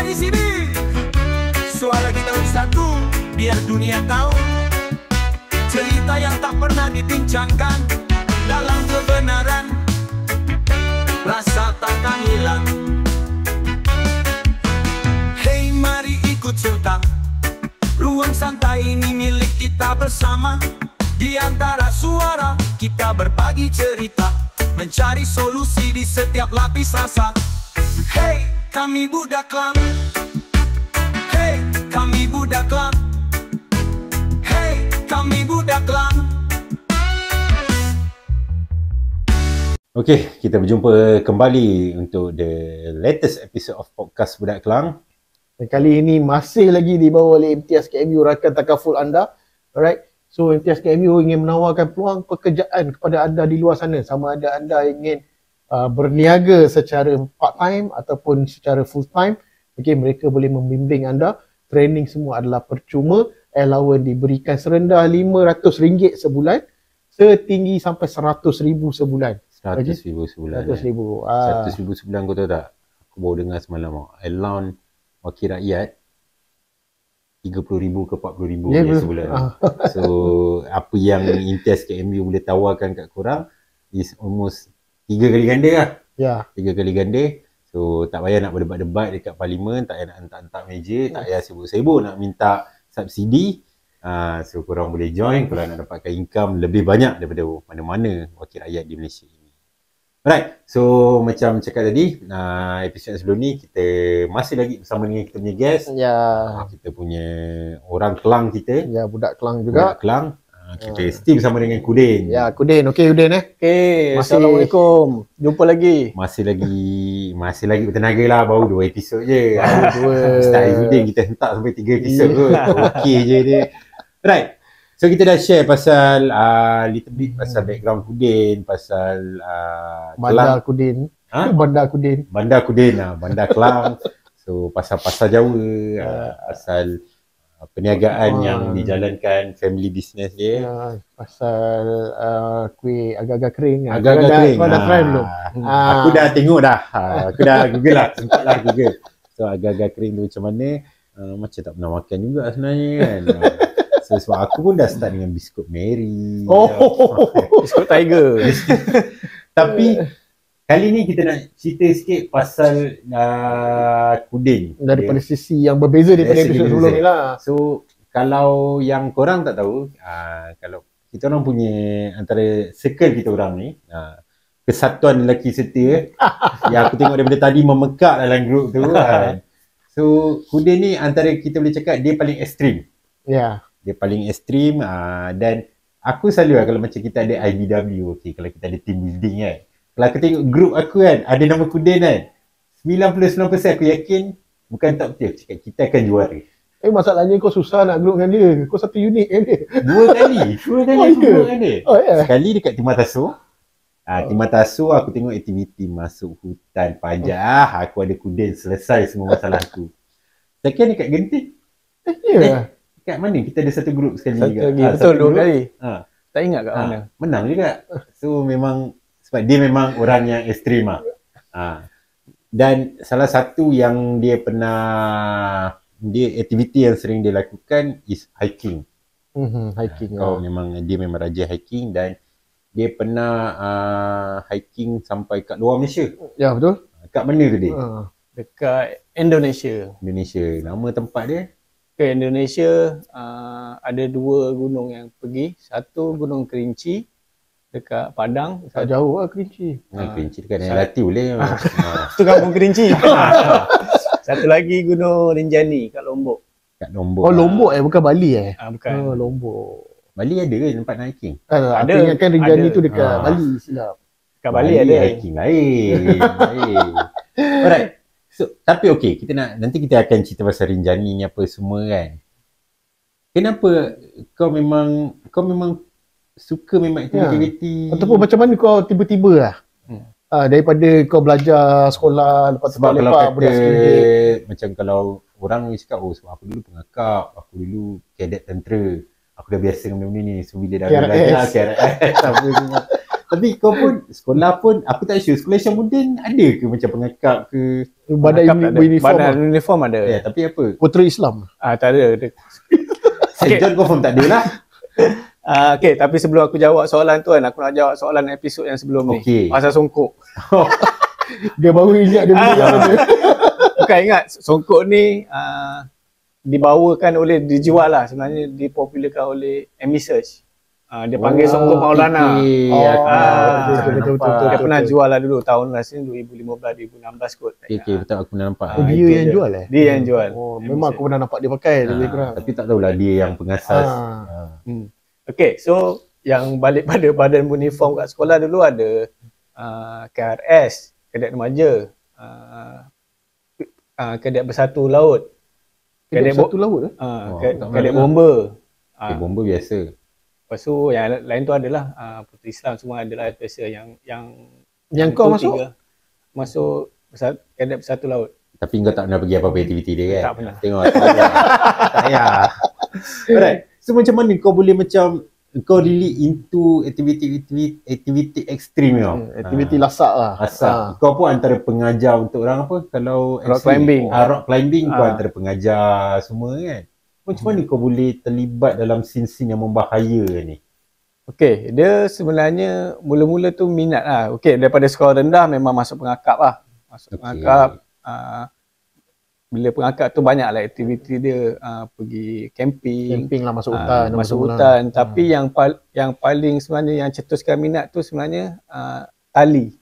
di sini. Suara kita satu, biar dunia tahu cerita yang tak pernah dibincangkan. Dalam kebenaran, rasa takkan hilang. Hey, mari ikut serta. Ruang santai ini milik kita bersama. Di antara suara, kita berbagi cerita, mencari solusi di setiap lapis rasa. Hey, kami budak Klang. Hey, kami budak Klang. Hey, kami budak Klang. Okey, kita berjumpa kembali untuk the latest episode of podcast Budak Klang. Dan kali ini masih lagi dibawa oleh Imtiaz KMU, rakan takaful anda. Alright, so Imtiaz KMU ingin menawarkan peluang pekerjaan kepada anda di luar sana. Sama ada anda ingin berniaga secara part time ataupun secara full time. Okay, mereka boleh membimbing anda. Training semua adalah percuma. Allowance diberikan serendah RM500 sebulan, setinggi sampai RM100,000 sebulan. RM100,000 sebulan. RM100,000. RM100,000 sebulan, kau tahu tak? Aku baru dengar semalam. Allowance wakil rakyat RM30,000 ke RM40,000 sebulan. So apa yang Imtiaz KMU boleh tawarkan kat korang is almost 3 kali ganda lah. Ya. 3 kali ganda. So tak payah nak berdebat-debat dekat parlimen, tak payah nak hentak-hentak meja, tak payah sibuk-sibuk nak minta subsidi. So korang boleh join, korang nak dapatkan income lebih banyak daripada mana-mana wakil rakyat di Malaysia ini. Alright, so macam cakap tadi, episod sebelum ni kita masih lagi bersama dengan kita punya guest. Ya. Kita punya orang Kelang kita. Ya, budak Kelang juga. Budak Kelang. Kita still bersama dengan Kudin. Ya, Kudin. Okey, Kudin Okay, Masih- Assalamualaikum. Jumpa lagi. Masih lagi bertenaga lah, baru 2 episod je. Dua. Start Kudin kita hentak sampai 3 episod kot. Okey je dia. Right. So kita dah share pasal little bit pasal background Kudin, pasal Bandar Kudin. Ha? Bandar Kudin. Bandar Kudin, Bandar Kelang. So pasal Jawa, pasal perniagaan yang dijalankan, family business dia. Ya, pasal kuih agak-agak kering. Agak-agak kering. Kau dah try belum? Aku dah tengok dah. Aku dah Google lah, sempat lah Google. So agak-agak kering tu macam mana? Macam tak pernah makan juga sebenarnya kan. So sebab aku pun dah start dengan biskut Mary. Oh. Biskut Tiger. Tapi kali ni kita nak cerita sikit pasal Kudin. Daripada sisi yang berbeza daripada Dari segi episod sebelum berbeza. ni lah. So kalau yang korang tak tahu, kalau kita orang punya antara circle kita orang ni, kesatuan lelaki setia yang aku tengok daripada tadi memekak dalam grup tu kan. So Kudin ni antara kita boleh cakap dia paling ekstrim. Ya. Dia paling ekstrim, dan aku selalu kalau macam kita ada IBW, okay, kalau kita ada team building kan, kalau aku tengok grup aku kan ada nama Kudin kan, 99% aku yakin bukan tak betul, cakap kita akan juara. Masalahnya kau susah nak group dengan dia. Kau satu unit dengan dia. Dua kali aku ya? group dengan dia. Oh ya. Sekali dekat Timatasu. Timatasu aku tengok aktiviti masuk hutan pajak. Aku ada Kudin, selesai semua masalah aku. Second dekat Genting. Ya. Kat mana? Kita ada satu grup sekali Satu juga. lagi. Satu Betul, 2 grup. kali. Ha. Tak ingat kat mana. Menang juga. So memang sebab dia memang orang yang ekstrim lah. Dan salah satu yang dia aktiviti yang sering dia lakukan is hiking. Hiking. Dia memang raja hiking, dan dia pernah hiking sampai kat luar Malaysia. Ya, betul. Kat mana tu dia? Dekat Indonesia. Indonesia. Nama tempat dia? Ke Indonesia ada 2 gunung yang pergi. Satu Gunung Kerinci dekat Padang. Tak jauh lah Kerinci. Kerinci dekat Nelati boleh. Itu Kampung Kerinci. Satu lagi Gunung Rinjani kat Lombok. Kat Lombok. Oh, Lombok bukan Bali Bukan. Oh, Lombok. Bali ada ke tempat nak hiking? Aku Ada. ingatkan Rinjani Ada. tu dekat Bali, silap. Kat Bali ada. hiking lain. Alright. So, tapi okey, nanti kita akan cerita pasal Rinjani ni apa semua kan. Kenapa kau memang suka memang aktiviti? Ataupun macam mana kau tiba-tiba lah daripada kau belajar sekolah, lepas tu Sebab kalau lepak budak sikit. kata macam kalau orang cakap, oh sebab aku dulu pengakap, aku dulu kadet tentera, aku dah biasa dengan benda ni. So bila dah KRS. belajar KRS apa semua. Tapi kau pun sekolah pun aku tak sure sekolah Syamudin ada ke macam pengakap ke? Badai Akap tak ada. uniform Badan lah. uniform ada. Ya, tapi apa? Putera Islam. Tak ada. St. John confirm tak ada lah. Okay, tapi sebelum aku jawab soalan tu kan, aku nak jawab soalan episod yang sebelum ni. Okey. Pasal songkok. Dia baru ingat dia beli yang mana. Bukan ingat, songkok ni dibawakan dijual lah. Sebenarnya dipopularkan oleh Amy Search. Dia panggil songkok Maulana. Betul. Dia pernah jual lah dulu tahun rasanya 2015-2016 kot. Okay, betul aku pernah nampak. Dia itu yang jual Dia yang jual. Oh, memang aku pernah nampak dia pakai lebih kurang. Tapi tak tahulah dia yang pengasas. Okay, so yang balik pada badan uniform kat sekolah dulu ada KRS, Kadet Remaja, Kadet Bersatu Laut, Kadet satu laut Kadet Bomber. Okay, bomba biasa. Lepas tu yang lain tu adalah Puteri Islam, semua adalah biasa yang kau tu masuk? Masuk Kadet Bersatu Laut. Tapi kau tak pernah pergi apa-apa aktiviti dia kan? Tak pernah. Tengok. Tak payah. Alright. So macam mana kau boleh macam kau really into aktiviti ekstrim tau? Aktiviti lasak lah. Asal kau pun antara pengajar untuk orang apa? Kalau Rock extreme, climbing. rock climbing kau antara pengajar semua kan? Macam mana kau boleh terlibat dalam scene-scene yang membahaya ni? Okay, dia sebenarnya mula-mula tu minat lah. Okay, daripada sekolah rendah memang masuk pengakap lah. Masuk pengakap. Bila pengakap tu banyak lah aktiviti dia, pergi camping. Camping lah, masuk hutan. Masuk hutan. Tapi yang paling sebenarnya yang cetuskan minat tu sebenarnya tali.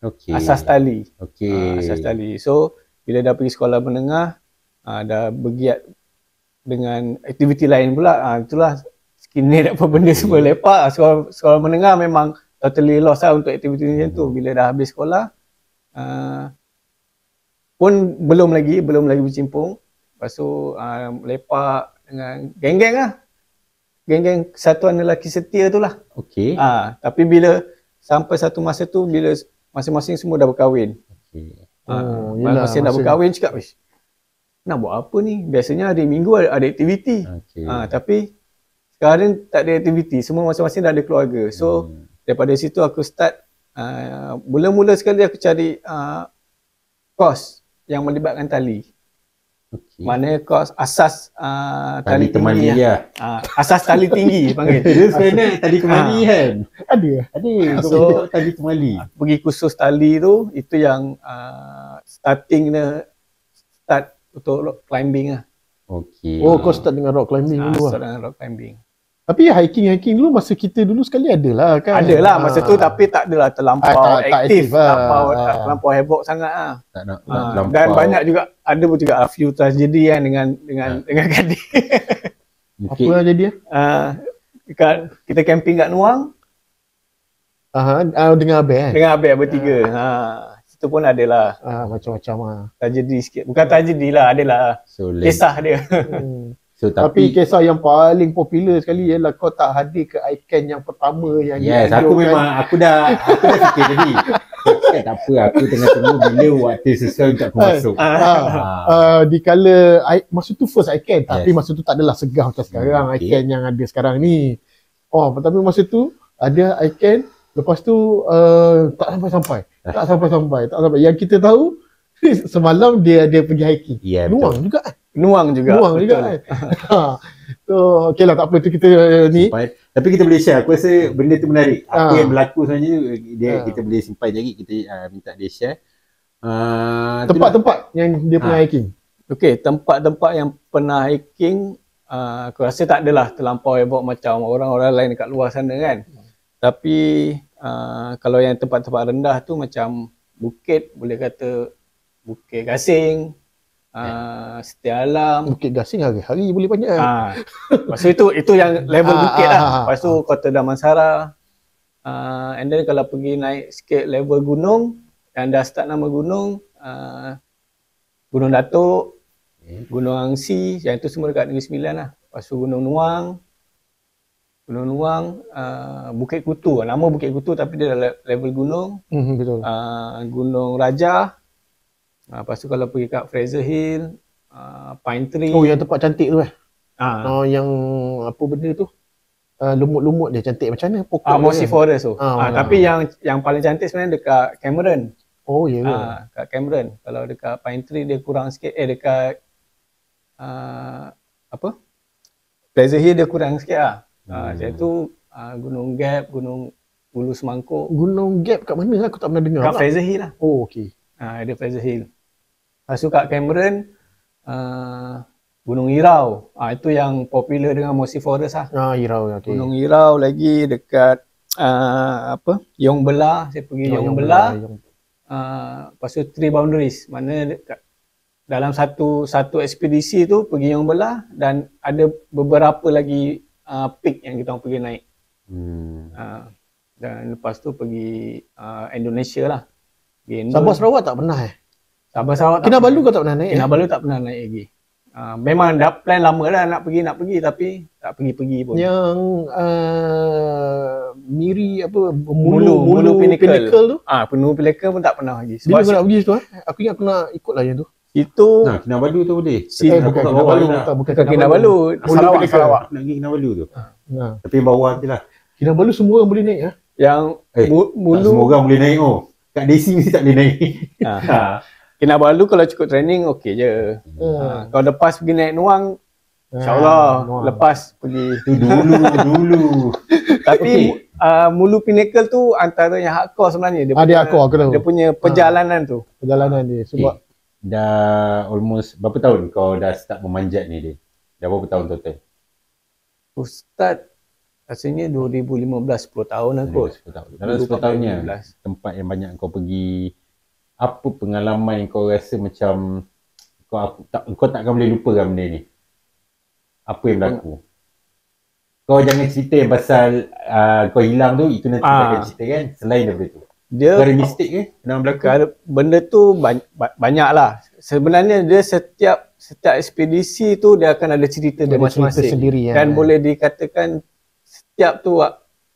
Okay. Asas tali. Okay. Asas tali. So, bila dah pergi sekolah menengah, dah bergiat dengan aktiviti lain pula, itulah skinhead apa benda semua lepak. Sekolah menengah memang totally lost lah untuk aktiviti macam tu. Bila dah habis sekolah, pun belum lagi bercimpung. Lepas tu lepak dengan geng-geng lah. Geng-geng Kesatuan Lelaki Setia tu lah. Okay. Tapi bila sampai satu masa tu, bila masing-masing semua dah berkahwin. Okay. Masa dah berkahwin cakap, nak buat apa ni? Biasanya hari Minggu ada aktiviti. Okay. Tapi sekarang tak ada aktiviti. Semua masing-masing dah ada keluarga. So daripada situ aku start, mula-mula sekali aku cari kos yang melibatkan tali. Okay. Mana kos asas Tali temali tinggi lah. Asas tali tinggi panggil. Dia sebenarnya tali temali kan? Ada. Ada. So, Tali temali. Pergi kursus tali tu, itu yang starting start untuk rock climbing lah. Okay. Oh, kau start dengan rock climbing dulu Start lah. dengan rock climbing. Tapi hiking dulu masa kita dulu sekali adalah kan? Adalah masa tu, tapi tak adalah terlampau tak aktif, lah. tak terlampau heboh sangat lah. Tak nak Dan banyak juga, ada pun juga a few tragedy kan dengan gadis. Apa yang jadi? Kita camping kat Nuang Dengan abang kan? dengan abang bertiga. Situ pun adalah Macam-macam lah. tragedi sikit. Bukan tragedi lah, adalah So, kisah dia. So, Tapi kisah yang paling popular sekali ialah kau tak hadir ke ICANN yang pertama yang yes, aku dah fikir tadi. Kan tak apa, aku tengah tunggu bila waktu sesuai untuk aku masuk. Di kala masa tu first ICANN, tapi masa tu tak adalah segah macam sekarang. ICANN yang ada sekarang ni. Tapi masa tu ada ICANN, lepas tu tak sampai. Yang kita tahu semalam dia pergi hiking. Ya, Nuang juga. Nuang juga Kan. So okey lah, tak apa tu kita ni. Tapi kita boleh share. Aku rasa benda tu menarik. Apa yang berlaku sebenarnya kita boleh simpan lagi, kita minta dia share. Tempat-tempat yang dia pernah hiking. Okey, tempat-tempat yang pernah hiking, aku rasa tak adalah terlampau heboh macam orang-orang lain dekat luar sana kan. Tapi kalau yang tempat-tempat rendah tu macam bukit, boleh kata Bukit Gasing, Setia Alam. Bukit Gasing hari-hari boleh banyak. Lepas tu itu yang level bukit lah. Lepas tu Kota Damansara. And then kalau pergi naik sikit level gunung, yang dah start nama gunung, Gunung Datuk, Gunung Angsi, yang itu semua dekat Negeri Sembilan lah. Lepas tu Gunung Nuang, Bukit Kutu. Nama Bukit Kutu tapi dia dah level gunung. Betul. Gunung Raja. Lepas tu kalau pergi kat Fraser Hill, Pine Tree. Oh, yang tempat cantik tu yang apa benda tu? Lumut-lumut dia cantik macam mana? Pokok Mossy Forest tu. Kan? Tapi yang paling cantik sebenarnya dekat Cameron. Oh ya. Kat Cameron. Kalau dekat Pine Tree dia kurang sikit. Dekat apa? Pleasure Hill dia kurang sikit lah. Jadi tu Gunung Gap, Gunung Ulu Semangkuk. Gunung Gap kat mana? Aku tak pernah dengar. Kat Fraser Hill lah. Oh okey. Ada Fraser Hill. Lepas tu kat Cameron, Gunung Irau. Itu yang popular dengan Mossy Forest lah. Irau okey. Gunung Irau lagi dekat Yong Belah. Saya pergi Yong Belah. Lepas tu Three Boundaries. Mana dekat dalam satu ekspedisi tu pergi Yong Belah dan ada beberapa lagi peak yang kita orang pergi naik. Dan lepas tu pergi Indonesia lah. Sabah Sarawak tak pernah Sabah Sarawak Kinabalu kau tak pernah naik? Kinabalu tak pernah naik lagi. Memang dah plan lama dah nak pergi tapi tak pergi pun. Yang Miri Mulu Pinnacle tu? Mulu Pinnacle pun tak pernah lagi. Bila kau nak pergi situ Aku ingat aku nak ikut lah yang tu. Itu Kinabalu tu boleh. Bukan Kinabalu, bukan Kinabalu. Sarawak. Nak pergi Kinabalu tu. Tapi bawah je lah. Kinabalu semua orang boleh naik Yang Mulu semua orang boleh naik Kat Desi mesti tak boleh naik. Kinabalu kalau cukup training okey je. Kalau lepas pergi naik Nuang, InsyaAllah lepas pergi. Itu dulu. Tapi Mulu Pinnacle tu antara yang hardcore sebenarnya. Dia hardcore aku tahu. Dia punya perjalanan tu. Perjalanan dia sebab dah almost berapa tahun kau dah start memanjat ni dia? Dah berapa tahun total? Aku start rasanya 2015, 10 tahun lah kot. 10 tahun. Dalam 10 tahunnya tempat yang banyak kau pergi, apa pengalaman yang kau rasa macam kau takkan boleh lupakan benda ni? Apa yang berlaku? Kau jangan cerita yang pasal kau hilang tu, itu nanti kau akan cerita kan. Selain daripada tu, kau ada mistake ke? Kenapa berlaku? Benda tu banyak lah. Sebenarnya dia setiap ekspedisi tu dia akan ada cerita dia masing-masing sendiri, dan boleh dikatakan setiap tu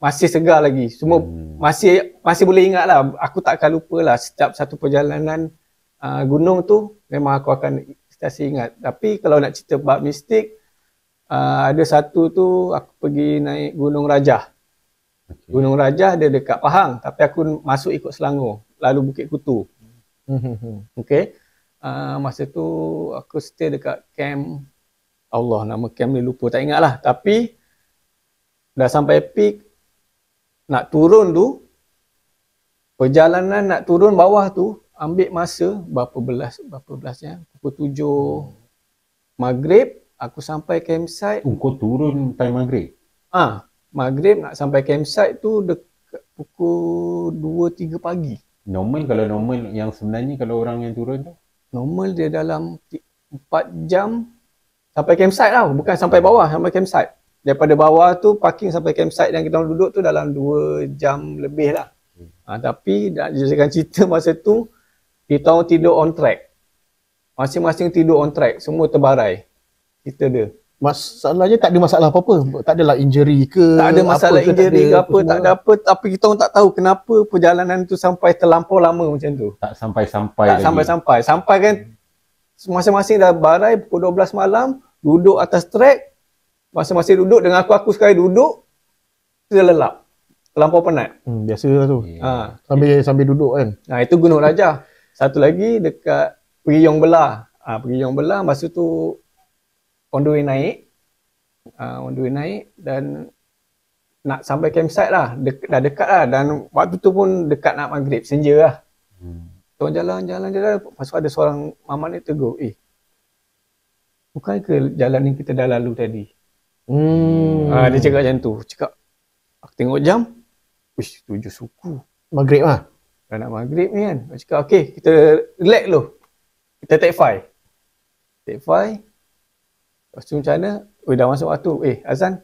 masih segar lagi. Semua masih boleh ingat lah. Aku tak akan lupa lah. Setiap satu perjalanan gunung tu memang aku akan sentiasa ingat. Tapi kalau nak cerita bab mistik, ada satu tu aku pergi naik Gunung Rajah. Gunung Rajah dia dekat Pahang, tapi aku masuk ikut Selangor, lalu Bukit Kutu. Okay. Masa tu aku stay dekat camp, nama camp ni lupa, tak ingat lah. Tapi dah sampai peak, nak turun tu, perjalanan nak turun bawah tu ambil masa berapa belasnya, pukul 7 Maghrib aku sampai campsite. Kau turun time Maghrib? Maghrib nak sampai campsite tu dekat pukul 2-3 pagi. Normal yang sebenarnya kalau orang yang turun tu? Normal dia dalam 4 jam sampai campsite lah, bukan sampai bawah, sampai campsite. Daripada bawah tu parking sampai campsite yang kita orang duduk tu dalam 2 jam lebih lah. Tapi nak jelaskan cerita masa tu, kita orang tidur on track. Masing-masing tidur on track, semua terbarai. Kita dia. Masalahnya tak ada masalah apa-apa. Tak adalah injury ke. Tak ada masalah injury ke apa, tak ada apa. Tapi kita orang tak tahu kenapa perjalanan tu sampai terlampau lama macam tu. Tak sampai-sampai lagi. Sampai kan masing-masing dah barai pukul 12 malam, duduk atas track. Masing-masing duduk dengan aku sekali duduk, dia lelap. Terlampau penat. Biasa lah tu. Sambil duduk kan. Itu Gunung Rajah. Satu lagi dekat pergi Yong Belah. Pergi Yong Belah, masa tu on the way naik dan nak sampai campsite lah. Dah dekat lah. Dan waktu tu pun dekat nak maghrib, senja lah. Kita jalan. Lepas tu ada seorang mamat ni tegur, bukan ke jalan ni kita dah lalu tadi? Dia cakap macam tu. Aku tengok jam, 7 suku. Maghrib lah. Dah nak maghrib ni kan. Aku cakap, okay, kita relax dulu. Kita take 5. Take 5. Lepas tu macam mana? Dah masuk waktu. Azan.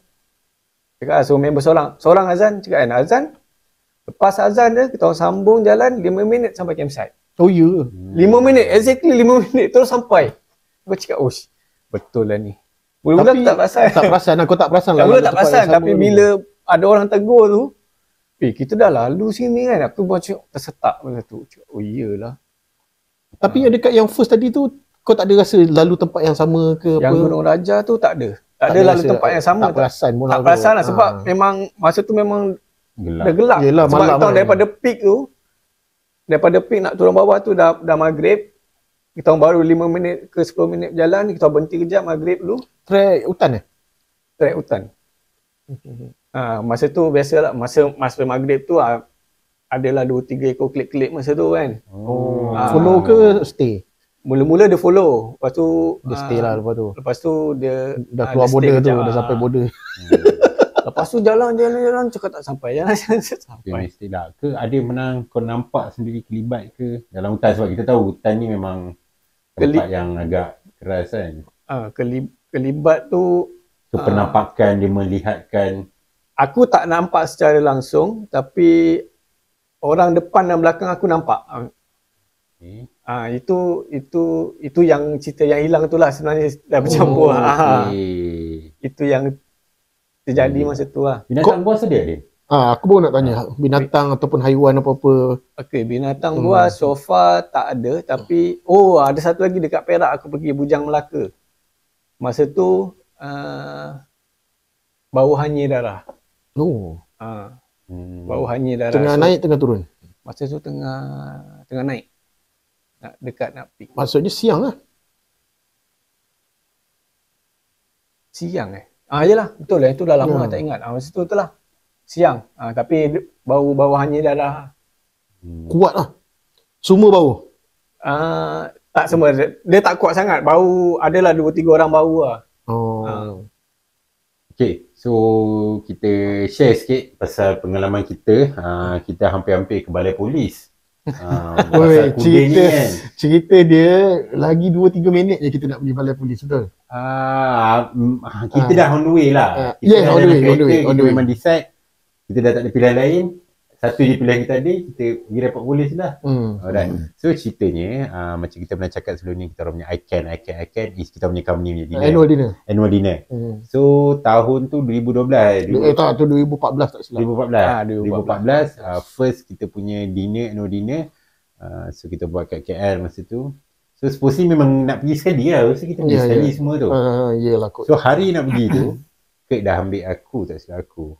Cakap suruh member seorang azan. Cakap kan, azan. Lepas azan dia, kita orang sambung jalan 5 minit sampai campsite. Oh ya. 5 minit, exactly 5 minit terus sampai. Aku cakap, betul lah ni. Mula-mula aku tak perasan. Aku tak perasan lah. Mula tak perasan. Tapi bila ada orang tegur tu, kita dah lalu sini kan. Aku macam tersetak masa tu. Oh iyalah. Tapi dekat yang first tadi tu, kau tak ada rasa lalu tempat yang sama ke apa? Yang Gunung Raja tu tak ada. Tak ada lalu tempat yang sama. Tak perasan pun. Tak perasan lah sebab memang masa tu memang dah gelap. Yelah, sebab malam daripada peak tu daripada peak nak turun bawah tu dah maghrib. Kita orang baru 5 minit ke 10 minit berjalan, kita berhenti kejap maghrib dulu. Trek hutan Trek hutan. Masa tu biasalah, masa maghrib tu adalah 2-3 ekor kelip-kelip masa tu kan. Follow ke stay? Mula-mula dia follow, lepas tu Dia stay lah lepas tu. Lepas tu dia Dah keluar dia border stay tu, kejap. dah sampai border. Lepas tu jalan cakap tak sampai, jalan sampai. Mesti tak ke ada menang kau nampak sendiri kelibat ke dalam hutan, sebab kita tahu hutan ni memang tempat yang agak keras kan. Kelibat tu So penampakan dia melihatkan. aku tak nampak secara langsung, tapi orang depan dan belakang aku nampak. Okay. Itu yang cerita yang hilang tu lah sebenarnya dah bercampur. Okay. Itu yang terjadi masa tu lah. Binatang buas ada dia? Aku baru nak tanya, binatang ataupun haiwan apa-apa. Okey, binatang buas so far tak ada, tapi ada satu lagi dekat Perak aku pergi Bujang Melaka. Masa tu bau hanyir darah. Bau hanyir darah. Tengah naik, tengah turun. Masa tu tengah naik. Nak peak. Maksudnya siang lah. Siang yelah, betul lah, itu dah lama tak ingat. Masa tu betul lah. Siang. Tapi bau hanyir darah. Kuat lah. Semua bau. Tak semua. Dia tak kuat sangat. Bau adalah 2-3 orang bau lah. Okay, so kita share sikit pasal pengalaman kita. Kita hampir-hampir ke balai polis. Pasal kuda ni kan. Cerita dia lagi 2-3 minit je kita nak pergi balai polis, betul? Kita dah on the way lah. Yes, on the way. Kita memang decide. Kita dah tak ada pilihan lain. Satu je pilihan kita ada, kita pergi report polis lah. Alright. So ceritanya, macam kita pernah cakap sebelum ni, kita orang punya ICAN is kita punya company punya dinner. Annual dinner. So tahun tu 2012. Tak, tu 2014 tak silap. 2014. First kita punya annual dinner. So kita buat kat KL masa tu. So supposedly memang nak pergi sekali lah. So kita pergi sekali semua tu. Yelah kot. So hari nak pergi tu, Kek dah ambil aku, tak silap aku.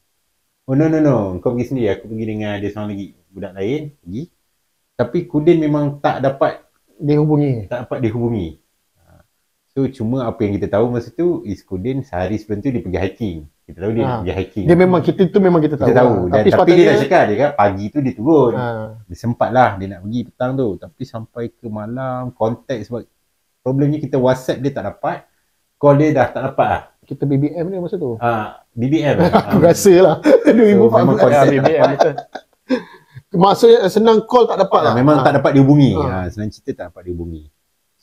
Oh no, kau pergi sendiri, aku pergi dengan ada seorang lagi budak lain, pergi. Tapi Kudin memang tak dapat dihubungi. So cuma apa yang kita tahu masa tu is Kudin sehari sebelum tu dia pergi hiking. Kita tahu dia nak pergi hiking. Dia memang kita tahu. Tapi dia dah cakap, dia kan pagi tu dia turun. Dia sempat lah dia nak pergi petang tu. Tapi sampai ke malam, kontak sebab problemnya kita WhatsApp dia tak dapat. Call dia dah tak dapat lah. Kita BBM ni masa tu. BBM. Aku rasa lah. 2014 BBM betul. Maksudnya senang call tak dapat lah. Memang tak dapat dihubungi. Senang cerita tak dapat dihubungi.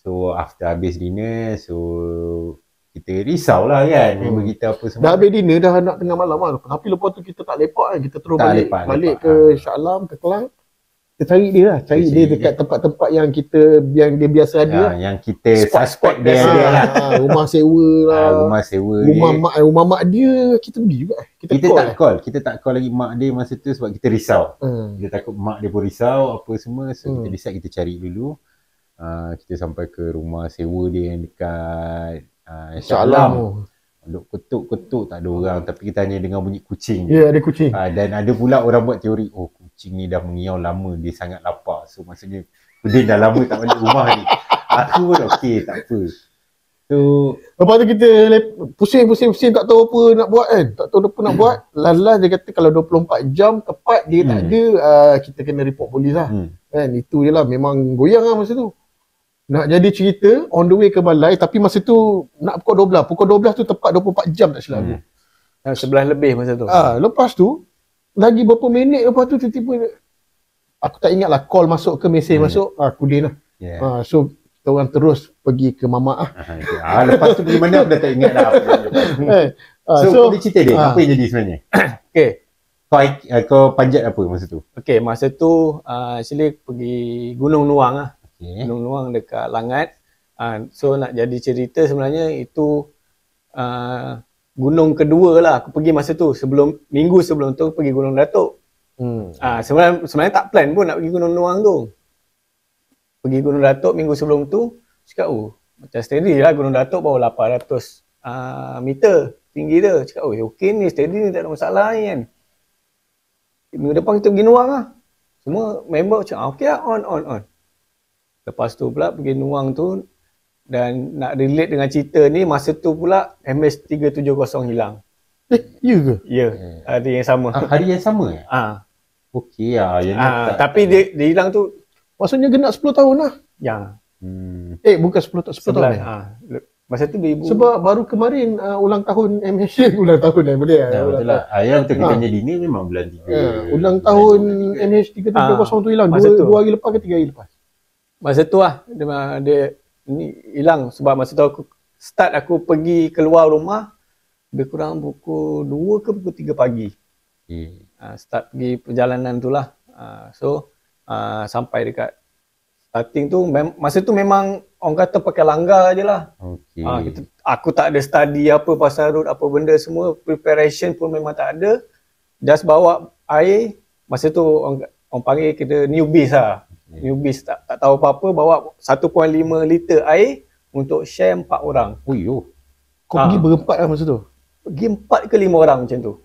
So after habis dinner, so kita risau lah kan. Member kita apa semua. Dah habis dinner, dah nak tengah malam lah. Tapi lepas tu kita tak lepak kan. Kita terus balik ke Shah Alam, ke Kelang. Kita cari dia lah. Cari dia dekat tempat-tempat yang dia biasa ada lah. Yang kita suspect dia ada lah. Rumah sewa lah. Rumah mak dia, kita pergi juga. Kita tak call lagi mak dia masa tu sebab kita risau. Kita takut mak dia pun risau apa semua. So kita decide kita cari dulu. Kita sampai ke rumah sewa dia yang dekat Shah Alam. Duk ketuk-ketuk tak ada orang, tapi kita hanya dengar bunyi kucing. Ya, ada kucing. Dan ada pula orang buat teori, kucing ni dah mengiau lama, dia sangat lapar. So maksudnya dia dah lama tak balik rumah ni. Aku pun okey, tak apa. So lepas tu kita pusing tak tahu apa nak buat kan. Tak tahu apa nak buat. Last dia kata kalau 24 jam tepat dia tak ada, kita kena report polis lah. Kan, itu je lah. Memang goyang lah masa tu. Nak jadi cerita, on the way ke balai, tapi masa tu nak pukul 12. Pukul 12 tu tepat 24 jam tak silap aku. 11 lebih masa tu. Lepas tu, lagi berapa minit lepas tu tiba-tiba, aku tak ingat lah call masuk ke mesej masuk, Kudin lah. So, kita orang terus pergi ke Mamak lah. Lepas tu pergi mana aku dah tak ingat dah. So, kau cerita dia, apa yang jadi sebenarnya? Okay. Kau panjat apa masa tu? Okay, masa tu actually pergi Gunung Nuang lah. Gunung Nuang dekat Langat. So nak jadi cerita sebenarnya itu gunung kedua lah aku pergi masa tu. Minggu sebelum tu pergi Gunung Datuk. Sebenarnya tak plan pun nak pergi Gunung Nuang tu. Pergi Gunung Datuk minggu sebelum tu, cakap macam steady lah Gunung Datuk baru 800 meter tinggi dia. Cakap okey ni steady ni tak ada masalah ni kan. Minggu depan kita pergi Nuang lah. Semua member macam okey lah, on. Lepas tu pula pergi nuang tu, dan nak relate dengan cerita ni, masa tu pula MH370 hilang. Ya ke? Ya, hari yang sama. Hari yang sama ya? Okey lah. Tapi dia hilang tu Maksudnya genap 10 tahun lah. yang Bukan 10 tahun. 10 tahun. 11. Masa tu 2000. Sebab baru kemarin ulang tahun MH ulang tahun boleh Ya, betul lah. Yang kita jadi ni memang bulan 3. ulang tahun MH370 tu hilang masa tu. 2 hari lepas ke 3 hari lepas. Masa tu lah dia ni hilang. Sebab masa tu aku pergi keluar rumah lebih kurang pukul 2 ke pukul 3 pagi. Start pergi perjalanan tu lah. Sampai dekat starting tu, masa tu memang orang kata pakai langgar je lah. Aku tak ada study apa pasal road, apa benda semua. Preparation pun memang tak ada. Just bawa air. Masa tu orang panggil kita newbies lah. Newbies tak tahu apa-apa, bawa 1.5 liter air untuk share 4 orang. Kau pergi berempat lah masa tu? Pergi 4 ke 5 orang macam tu.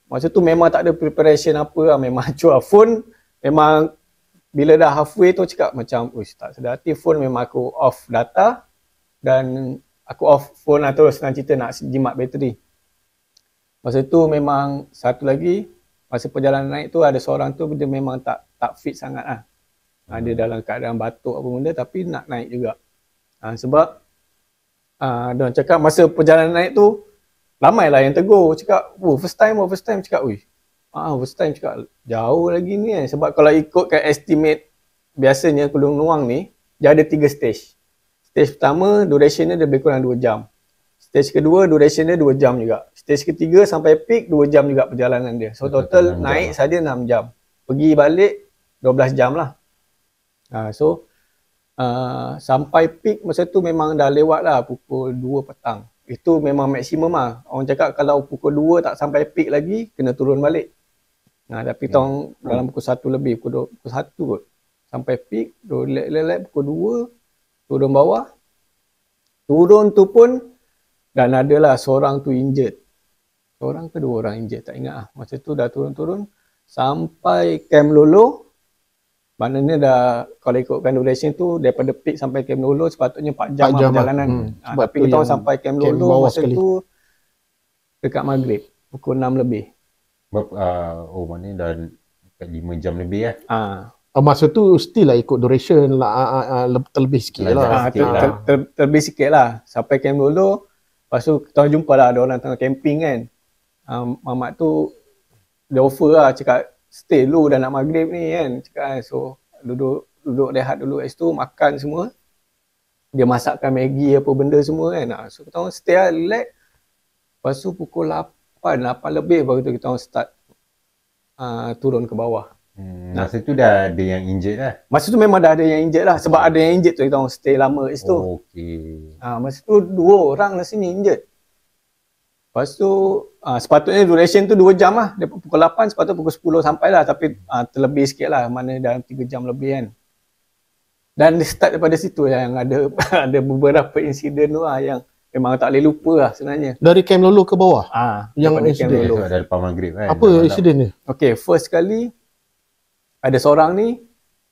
Masa tu memang tak ada preparation apa lah. Memang cuak phone. Memang bila dah halfway tu cakap macam, tak sedar hati, phone memang aku off data. Dan aku off phone lah terus dengan cerita nak jimat bateri. Masa tu memang satu lagi, masa perjalanan naik tu ada seorang tu dia memang tak fit sangat lah. Dia dalam keadaan batuk apa benda tapi nak naik juga. Sebab dia orang cakap masa perjalanan naik tu ramailah yang tegur cakap, first time cakap, first time cakap jauh lagi ni kan. Sebab kalau ikutkan estimate biasanya Gunung Nuang ni dia ada 3 stage. Stage pertama durationnya dia lebih kurang 2 jam. Stage kedua durationnya 2 jam juga. Stage ketiga sampai peak 2 jam juga perjalanan dia. So total naik saja 6 jam. Pergi balik 12 jam lah. Sampai peak masa tu memang dah lewat lah pukul 2 petang. Itu memang maksimum lah. Orang cakap kalau pukul 2 tak sampai peak lagi, kena turun balik. Tapi tong dalam pukul 1 lebih, pukul 1 kot. Sampai peak, relax pukul 2, turun bawah. Turun tu pun, dan adalah seorang tu injured. Seorang ke 2 orang injured, tak ingat lah. Masa tu dah turun-turun, sampai Camp Lolo. Maknanya dah, kalau ikutkan duration tu, daripada peak sampai Camp Lolo sepatutnya 4 jam lah perjalanan. Tapi kita orang sampai Camp Lolo masa sekali. Tu dekat maghrib, pukul 6 lebih. Maknanya dah dekat 5 jam lebih lah. Masa tu still lah ikut duration lah, terlebih sikit lah. Terlebih sikit lah. Sampai Camp Lolo, lepas tu kita jumpa lah ada orang tengah camping kan. Mamat tu, dia offer lah, cakap, stay dulu dah nak maghrib ni kan. Cakap, so duduk rehat dulu kat situ, makan semua. Dia masakkan Maggi apa benda semua kan. So kita orang stay lah, relax. Lepas tu pukul 8 lebih baru tu kita orang start turun ke bawah. Masa tu dah ada yang injured lah? Masa tu memang dah ada yang injured lah. Sebab ada yang injured tu kita orang stay lama kat situ. Masa tu 2 orang lah sini injured. Lepas tu sepatutnya duration tu 2 jam lah. Dia pukul 8 sepatutnya pukul 10 sampai lah. Tapi terlebih sikit lah. Mana dalam 3 jam lebih kan. Dan dia start daripada situ yang ada ada beberapa insiden tu lah yang memang tak boleh lupa lah sebenarnya. Dari Camp Lolo ke bawah? Yang insiden tu ada lepas maghrib kan. Apa insiden ni? Okay, first kali ada seorang ni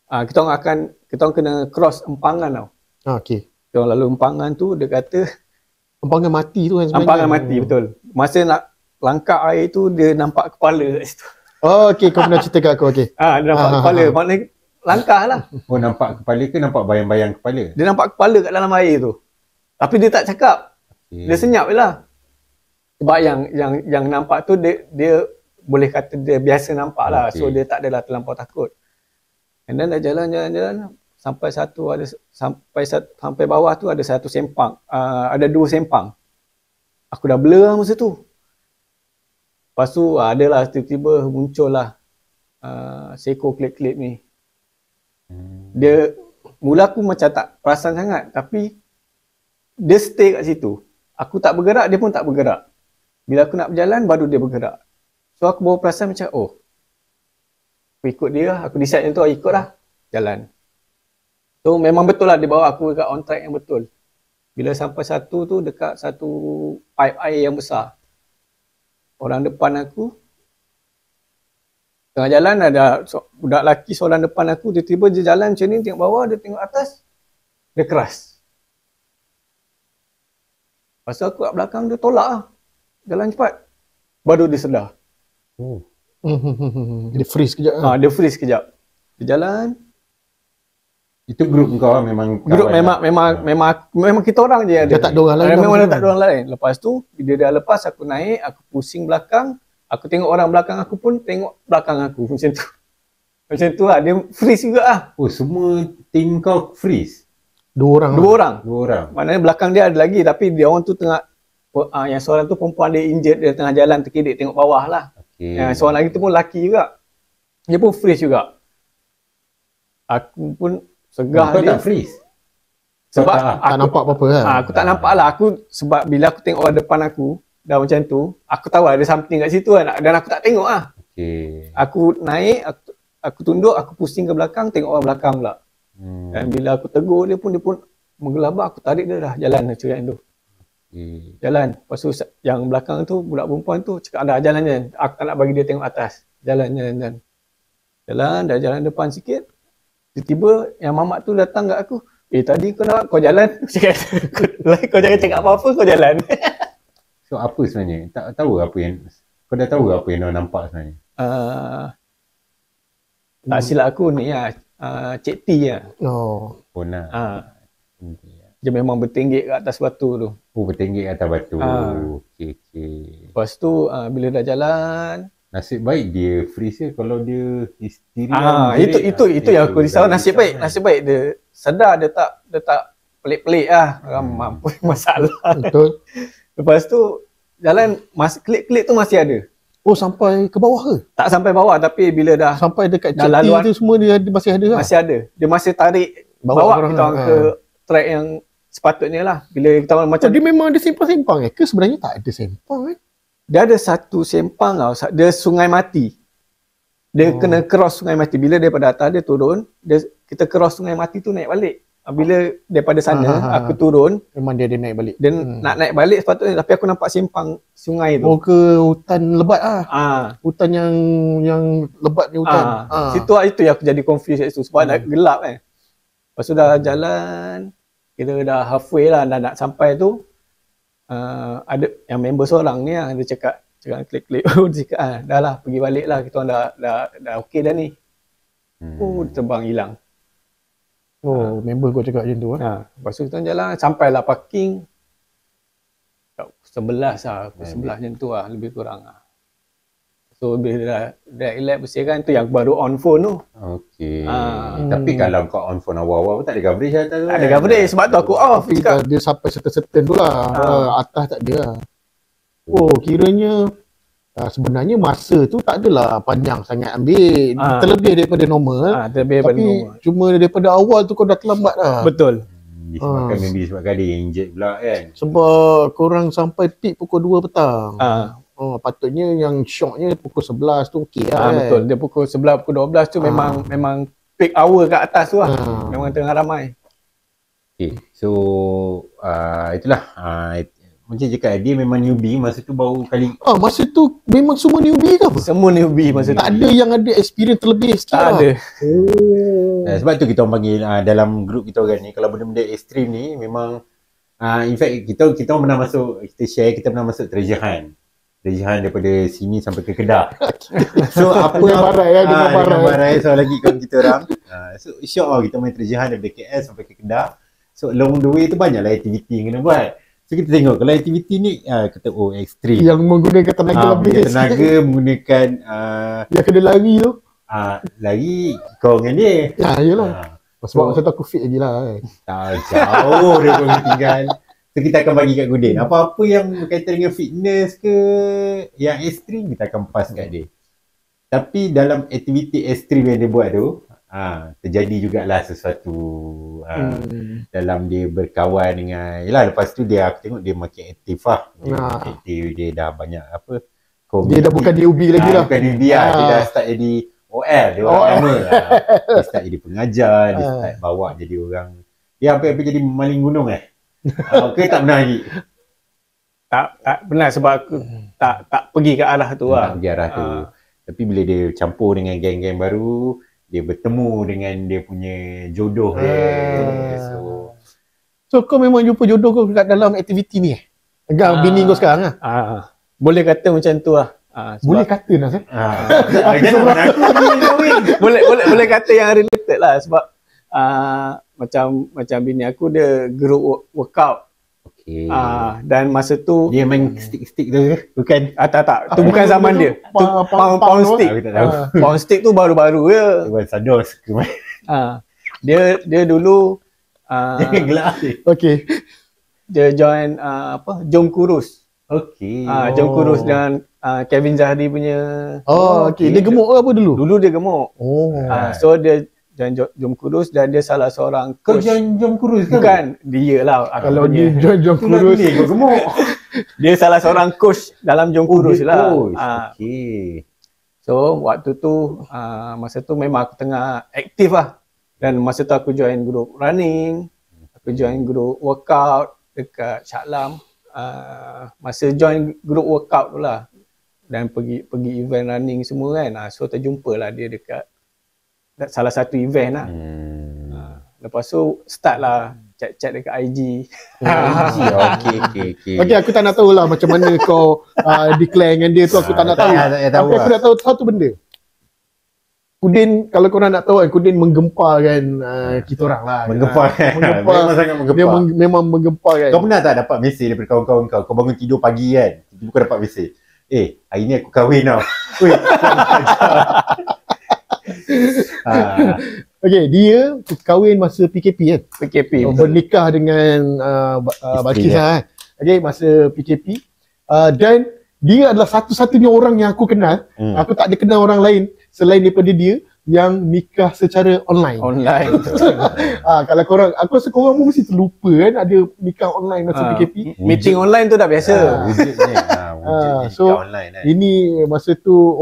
kita orang kena cross empangan tau. Okay. Kita orang lalu empangan tu dia kata empangan mati tu kan sebenarnya. Empangan mati betul. Masa nak langkah air tu dia nampak kepala kat situ. Okay, kau pernah cerita kat aku, okay. Dia nampak kepala, maknanya langkah lah. Nampak kepala ke nampak bayang-bayang kepala? Dia nampak kepala kat dalam air tu. Tapi dia tak cakap. Dia senyap je lah. Sebab yang nampak tu dia boleh kata dia biasa nampak lah. So dia tak adalah terlampau takut. And then dah jalan sampai bawah tu ada satu sempang. Ada 2 sempang. Aku dah blur lah masa tu. Lepas tu adalah tiba-tiba muncul lah seko klip-klip ni. Dia mula aku macam tak perasan sangat tapi dia stay kat situ. Aku tak bergerak, dia pun tak bergerak. Bila aku nak berjalan baru dia bergerak. So aku baru perasan macam aku ikut dia, aku decide macam tu, ikut lah jalan. So memang betul lah dia bawa aku dekat on track yang betul. Bila sampai satu tu dekat satu pipe air yang besar. Orang depan aku Tengah jalan ada budak lelaki seorang depan aku, dia tiba dia jalan macam ni, tengok bawah, dia tengok atas, dia keras. Lepas tu aku kat belakang dia tolak lah. Jalan cepat. Baru dia sedar. Oh. Dia freeze kejap. Dia freeze kejap. Dia jalan. Itu grup kau lah, memang Grup kawan memang kita orang je ada. Dia tak ada orang lain. Memang dia tak ada orang lain. Lepas tu bila dia lepas aku naik, aku pusing belakang, aku tengok orang belakang aku pun tengok belakang aku macam tu. Macam tu lah, dia freeze juga lah. Oh, semua tim kau freeze? Dua orang. Dua orang? Maknanya belakang dia ada lagi tapi dia orang tu tengah yang seorang tu perempuan dia injured, dia tengah jalan terkidik tengok bawah lah. Okay. Yang seorang lagi tu pun lelaki juga. Dia pun freeze juga. Aku pun segah Kau dia. tak freeze? Sebab Tak nampak apa-apa kan? aku tak nampak lah. Sebab bila aku tengok orang depan aku dah macam tu, aku tahu ada something kat situ kan. Dan aku tak tengok lah. Okay. Aku naik, aku tunduk, aku pusing ke belakang, tengok orang belakang pula. Dan bila aku tegur dia pun menggelabak, aku tarik dia dah jalan macam tu. Okay. Jalan. Lepas tu yang belakang tu, budak perempuan tu cakap dah jalan je. Aku tak nak bagi dia tengok atas. Jalan. Jalan, dah jalan depan sikit. Tiba-tiba yang mamat tu datang kat aku. Tadi kau jalan. Kau jangan cakap apa-apa, kau jalan. So apa sebenarnya? Tak tahu apa yang kau dah tahu apa yang kau nampak sebenarnya? Tak silap aku ni lah. Cik T lah. Oh. Pona. Dia memang bertinggik kat atas batu tu. Oh, bertinggik atas batu. Okay. Lepas tu bila dah jalan, Nasib baik dia freeze je. Kalau dia hysteria itu yang aku risau. Nasib baik dia sedar, dia tak pelik-pelik lah. Mampu masalah. Betul. Lepas tu jalan klik-klik tu masih ada. Oh, sampai ke bawah ke? Tak sampai bawah tapi bila dah Sampai dekat dah Cik T laluan, tu semua dia masih ada lah. masih ada. Dia masih tarik bawa kita orang ke track yang sepatutnya lah. Bila kita orang macam Dia memang ada sempang-sempang ke sebenarnya tak ada sempang dia ada satu sempang tau. Dia Sungai Mati. Dia kena cross Sungai Mati. Bila daripada atas dia turun, kita cross Sungai Mati tu naik balik. Bila daripada sana aku turun, Memang dia ada naik balik. dan nak naik balik sepatutnya, tapi aku nampak simpang sungai tu. Oh, ke hutan lebat Hutan yang lebat ni hutan. Situ lah, itu yang aku jadi confused kat situ sebab dah gelap kan. Lepas tu dah jalan, kita dah halfway lah, dah nak sampai tu. Ada yang member seorang ni lah, dia cakap klik-klik. Dia cakap dah lah pergi balik lah, kita orang dah okey dah ni. Dia terbang hilang. Oh, member kau cakap macam tu Lepas tu kita jalan, sampailah parking. 11 lah, 11 macam tu lah, lebih kurang lah. So bila dah elect bersihkan tu yang baru on phone tu. Okay. Tapi kalau kau on phone awal-awal tak ada coverage atas tu. Tak ada coverage sebab tu aku off. Tapi dia sampai certain tu lah. Atas tak ada lah. Oh, kiranya sebenarnya masa tu tak adalah panjang sangat ambil. Terlebih daripada normal. Tapi cuma daripada awal tu kau dah terlambat lah. Betul. Disebabkan dia injured pula kan. Sebab korang sampai peak pukul 2 petang. Patutnya yang shocknya pukul 11 tu okey lah kan. Betul. Dia pukul 11, pukul 12 tu memang peak hour kat atas tu lah. Memang tengah ramai. Okay. So itulah. Macam cakap dia memang newbie masa tu baru kali. Masa tu memang semua newbie ke apa? Semua newbie masa tu. Tak ada yang ada experience terlebih sikit Tak lah. ada. Sebab tu kita orang panggil dalam grup kita orang ni, kalau benda-benda ekstrim ni memang in fact kita orang pernah masuk, kita pernah masuk Treasure Hunt daripada sini sampai ke Kedah. So apa dengan barai. So lagi kawan kita orang. So syok lah kita main Treasure Hunt daripada KL sampai ke Kedah. So along the way tu banyaklah aktiviti yang kena buat. So kita tengok kalau aktiviti ni kata ekstrim. Yang menggunakan tenaga lebih. Tenaga menggunakan yang kena lari tu. Lari kau dengan dia. Yelah. Sebab masa tu aku fit lagi lah. Tak jauh dia pun tinggal. So kita akan bagi kat Gudin. Apa-apa yang berkaitan dengan fitness ke yang ekstrim kita akan pass kat dia. Tapi dalam aktiviti ekstrim yang dia buat tu terjadi jugalah sesuatu dalam dia berkawan dengan lepas tu aku tengok dia makin aktif lah. Aktif, dia dah banyak dia dah bukan newbie lagi lah. Bukan newbie lah. Dia dah start jadi OL. Dia orang lama dia start jadi pengajar. Dia start bawa jadi orang. Dia hampir jadi maling gunung ke tak pernah lagi? Tak pernah sebab aku tak pergi ke arah tu lah. Tak pergi arah tu. Tapi bila dia campur dengan geng-geng baru, dia bertemu dengan dia punya jodoh dia. So kau memang jumpa jodoh kau kat dalam aktiviti ni Agak bini kau sekarang Boleh kata macam tu lah. Boleh kata Nas boleh kata yang related lah sebab macam bini aku dia group workout. Okay. Dan masa tu Dia main stick-stick tu ke? Bukan? tak. Tu bukan zaman dia. Tu pound stick. Aku tak tahu. Pound stick tu baru-baru je. Bukan sados ke mana? Dia dulu Jangan gelak ni. Okay. dia join Jom Kurus. Okay. Jom Kurus dan Kevin Zahri punya. Okay. Dia gemuk ke apa dulu? Dulu dia gemuk. So dia join Jom Kurus dan dia salah seorang Kau coach. join Jom Kurus ke? Bukan, dia lah. Kalau dia join Jom Kurus Kurus, ni kau gemuk. Dia salah seorang coach dalam Jom Kurus lah. Okay. So waktu tu masa tu memang aku tengah aktif lah. Dan masa tu aku join group running, aku join group workout dekat Shah Alam. Masa join group workout tu lah dan pergi event running semua kan. So terjumpa lah dia dekat salah satu event lah. Lepas tu start lah chat-chat dekat IG. Okay. Okay, aku tak nak tahu lah macam mana kau declare dengan dia tu, aku tak nak tahu. Tapi aku nak tahu satu benda. Kudin, kalau korang nak tahu kan, Kudin menggemparkan kita orang lah. Menggempar. Memang sangat menggempar. Dia memang menggemparkan. Kau pernah tak dapat mesej daripada kawan-kawan kau? Kau bangun tidur pagi kan? Tiba-tiba kau dapat mesej. Hari ni aku kahwin tau. Weh, Okay, dia kahwin masa PKP kan? PKP. Bernikah dengan Balkis kan? Okay, masa PKP. Dan dia adalah satu-satunya orang yang aku kenal. Aku tak ada kenal orang lain selain daripada dia yang nikah secara online. Kalau korang, aku rasa korang pun mesti terlupa kan ada nikah online masa PKP. Meeting online tu dah biasa. Wujudnya. So online kan? ini masa tu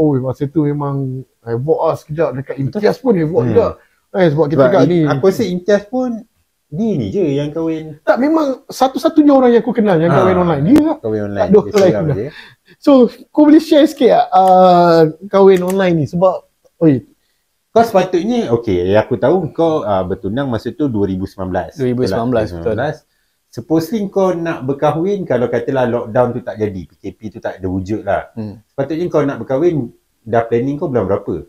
memang heboh sekejap dekat Imtiaz pun heboh juga. Sebab kita kat ni. Aku rasa Imtiaz pun dia ni je yang kahwin. Tak, memang satu-satunya orang yang aku kenal yang kahwin online. Dia lah. Kahwin online. Tak ada orang lain dah. So, kau boleh share sikit tak kahwin online ni? Sebab, kau sepatutnya, aku tahu kau bertunang masa tu 2019. 2019, betul. Supposing kau nak berkahwin, kalau katalah lockdown tu tak jadi, PKP tu tak ada wujud lah. Sepatutnya kau nak berkahwin, dah planning kau bulan berapa?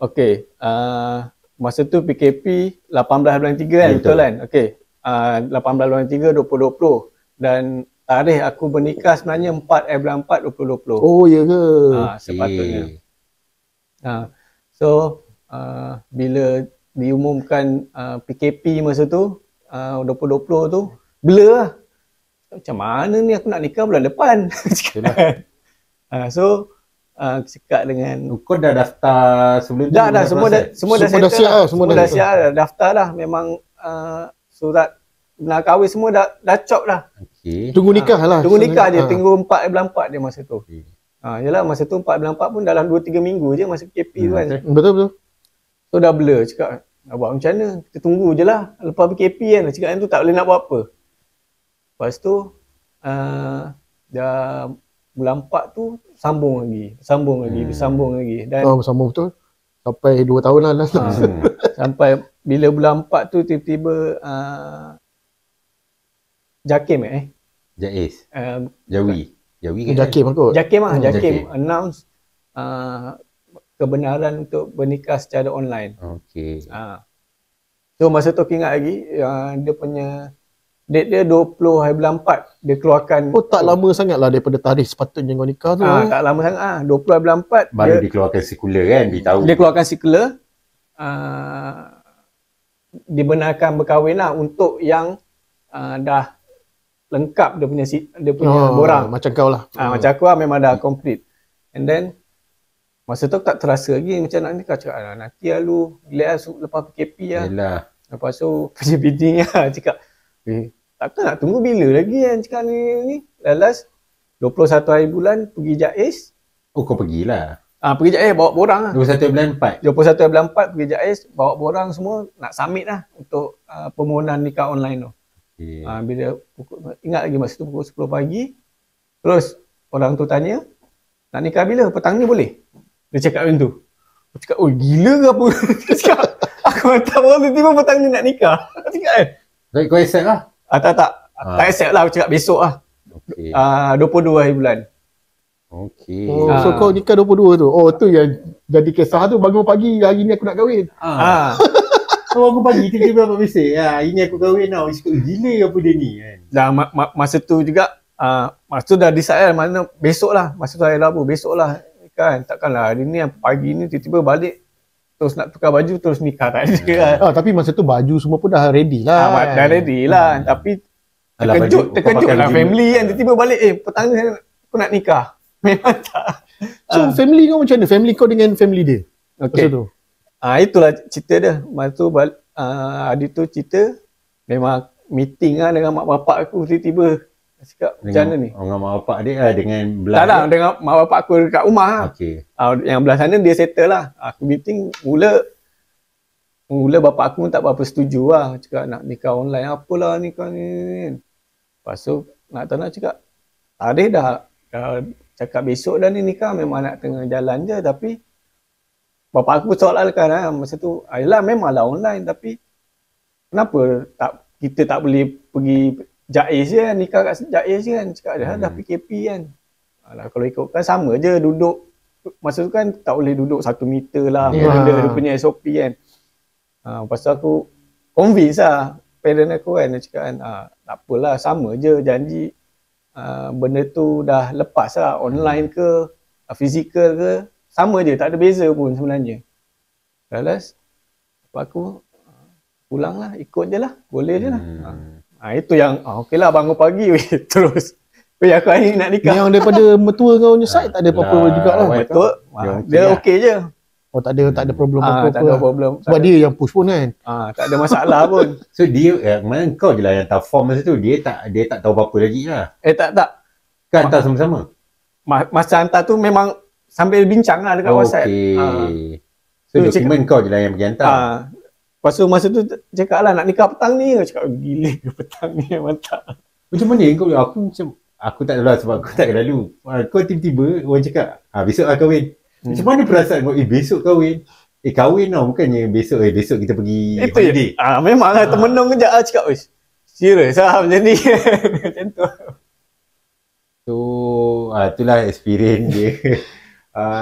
Masa tu PKP 18 bulan 3 kan, betul kan? 18 bulan 3 2020 dan tarikh aku bernikah sebenarnya 4 bulan 4 2020. Oh ya ke? Sepatutnya. So bila diumumkan PKP masa tu 2020 tu blur lah. Macam mana ni aku nak nikah bulan depan. So cakap dengan kau dah daftar sebelum tu? Dah semua dah siap. Semua dah siap dah daftar dah. Memang surat nak kahwin semua dah cop dah. Tunggu nikah lah. Tunggu nikah je. Tunggu 4 bulan 4 dia masa tu. Yelah masa tu 4 bulan 4 pun dalam 2-3 minggu je masa PKP tu kan. Betul. So dah blur. Cakap nak buat macam mana? Kita tunggu je lah. Lepas PKP kan. Cakap yang tu tak boleh nak buat apa. Lepas tu dah bulan 4 tu sambung lagi. Dan sambung betul. Sampai 2 tahun lah last. Sampai bila bulan 4 tu tiba-tiba Jakim Jaiz. Jawi ke? Jakim kot. Jakim announce kebenaran untuk bernikah secara online. So masa tu aku ingat lagi dia punya date dia 20 hari bulan 4 dia keluarkan. Tak lama sangat lah daripada tarikh sepatutnya kau nikah tu. Tak lama sangat 20 hari bulan 4 baru dia keluarkan sirkular kan, beritahu. Dia keluarkan sirkular dibenarkan berkahwin lah untuk yang dah lengkap dia punya borang. Macam kau lah. Macam aku lah memang dah complete. And then masa tu tak terasa lagi macam nak nikah. Cakap nanti lah lu lepas PKP lah. Yelah. Lepas tu punya bini lah cakap takkan nak tunggu bila lagi kan cakap ni. Last 21 hari bulan pergi Jaiz. Kau pergilah. Pergi Jaiz bawa borang lah. 21 bulan 4. 21 hari bulan 4 pergi Jaiz bawa borang semua nak submit lah untuk permohonan nikah online tu. Bila ingat lagi masa tu pukul 10 pagi. Terus orang tu tanya nak nikah bila? Petang ni boleh? Dia cakap macam tu. Aku cakap, oh gila ke apa? Dia cakap, aku hantar orang tiba-tiba petang ni nak nikah. Aku cakap kan. Kau accept lah. Tak. Tak accept lah, aku cakap besok lah. Okay. 22 hari bulan. Okay. Oh, so kau nikah 22 tu. Oh, tu yang jadi kisah tu. Bangun pagi, hari ni aku nak kahwin. So aku pagi tiba-tiba dapat mesej. Hari ni aku kahwin tau. Dia cakap, gila apa dia ni kan. Dan masa tu juga, masa tu dah decide kan, mana besok lah. Masa tu hari Rabu, besok lah. Kan, takkanlah hari ni, pagi ni tiba-tiba balik. Terus nak tukar baju, terus nikah. Tak ada kan. Tapi masa tu baju semua pun dah ready lah. Dah ready lah. Tapi terkejut lah family kan. Tiba-tiba balik, petang ni aku nak nikah. Memang tak. So family kau macam mana? Family kau dengan family dia? Okay. Masa tu? Itulah cerita dia. Masa tu Adi tu cerita memang meeting lah dengan mak bapak aku tiba-tiba. Cakap macam mana ni? Dengan mak bapak dia lah, dengan belah. Tak, dengan mak bapak aku dekat rumah lah. Okay. Yang belah sana dia settle lah. Aku meeting mula bapak aku tak berapa setuju lah. Cakap nak nikah online. Apalah nikah ni. Lepas tu nak cakap tak ada dah cakap besok dah ni nikah, memang nak tengah jalan je. Tapi bapak aku soalkan lah masa tu, ayolah memanglah online, tapi kenapa kita tak boleh pergi Jaiz je kan, nikah kat Jaiz je kan. Cakap dah PKP kan. Kalau ikutkan sama je duduk, masa tu kan tak boleh duduk 1 meter lah, benda dia punya SOP kan. Lepas tu aku convince lah parent aku kan, dia cakap kan, tak apalah, sama je janji. Benda tu dah lepas lah, online ke fizikal ke, sama je, tak ada beza pun sebenarnya. Last bapak aku pulang lah, ikut je lah, boleh je lah. Itu yang okey lah, bangun pagi terus aku hari ni nak nikah. Yang daripada mertua kau punya side tak ada apa-apa juga lah. Betul. Dia okey je. Oh, tak ada problem apa-apa. Tak ada problem. Sebab dia yang push pun kan. Tak ada masalah pun. So dia, mana kau je lah yang tak form masa tu. Dia tak tahu apa-apa lagi lah. Tak. Kan hantar sama-sama? Masa hantar tu memang sambil bincang lah dekat WhatsApp. So dokumen kau je lah yang pergi hantar. Lepas tu masa tu cakap lah nak nikah petang ni. Cakap gila ke petang ni, mantap. Macam mana kau? Aku tak tahu lah sebab aku tak lalu. Kau tiba-tiba orang cakap, besok lah kahwin. Macam mana perasaan kau? Besok kahwin. Kahwin tau, bukannya besok kita pergi holiday. Memang lah, termenung kejap lah cakap, serius lah macam ni. Macam tu. So, itulah experience dia.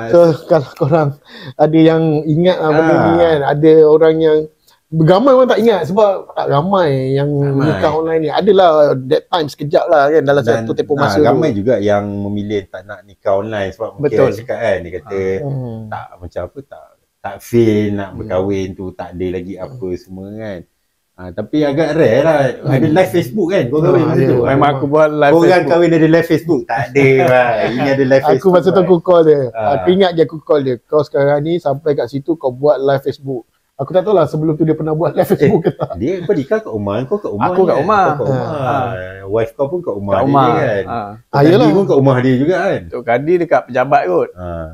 So, kalau korang ada yang ingat benda ni kan, ada orang yang ramai orang tak ingat sebab tak ramai yang nikah online ni. Adalah that time sekejap lah kan dalam satu tempoh masa ramai tu. juga yang memilih tak nak nikah online sebab mungkin dia cakap kan, dia kata tak macam apa, tak feel nak berkahwin tu, tak ada lagi apa semua kan. Tapi agak rare lah. Ada live Facebook kan kau kahwin masa tu. Memang aku buat live Korang Facebook. kahwin ada live Facebook? Tak ada lah. Ini ada live Facebook. Aku masa tu aku call dia. Aku ingat je aku call dia. Kau sekarang ni sampai kat situ kau buat live Facebook. Aku tak tahu lah sebelum tu dia pernah buat live Facebook ke tak. Dia kau nikah kat rumah, kau kat rumah. Aku kat rumah. Kau kat rumah. Wife kau pun kat rumah Kat dia rumah. kan. Yalah. Dia pun kat rumah dia juga kan. Tok Kadi dekat pejabat kot.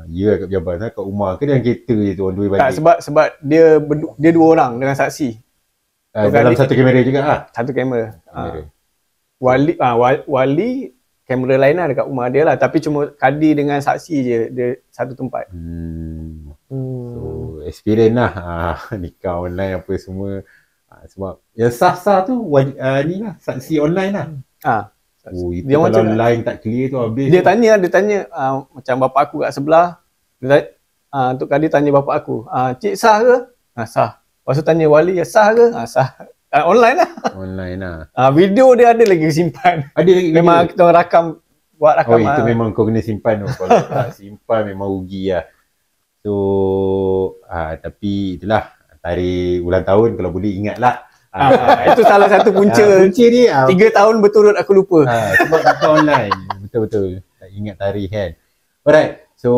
Ya kat pejabat kat rumah ke dalam kereta je tu on the way Tak, balik. sebab dia 2 orang dengan saksi. Dalam satu kamera juga lah. Satu kamera. Wali kamera lain lah dekat rumah dia lah, tapi cuma Kadi dengan saksi je dia satu tempat. So experience lah nikah online apa semua. Sebab yang sah-sah tu ni lah saksi online lah. Itu Dia kalau macam line tak clear tu habis. Dia tanya macam bapak aku kat sebelah. Tok Kadi tanya bapak aku, cik sah ke? Sah. Lepas tu tanya wali, sah ke? Sah. Online lah. Online lah. Video dia ada lagi simpan. Ada lagi Memang kita rakam, buat rakam. itu memang kau kena simpan tu. Kalau tak simpan memang rugi lah. So tapi itulah tarikh ulang tahun kalau boleh ingatlah. Itu salah satu punca. Punca dia 3 tahun berturut aku lupa. sebab kita online. Betul-betul. Tak ingat tarikh kan. Alright. So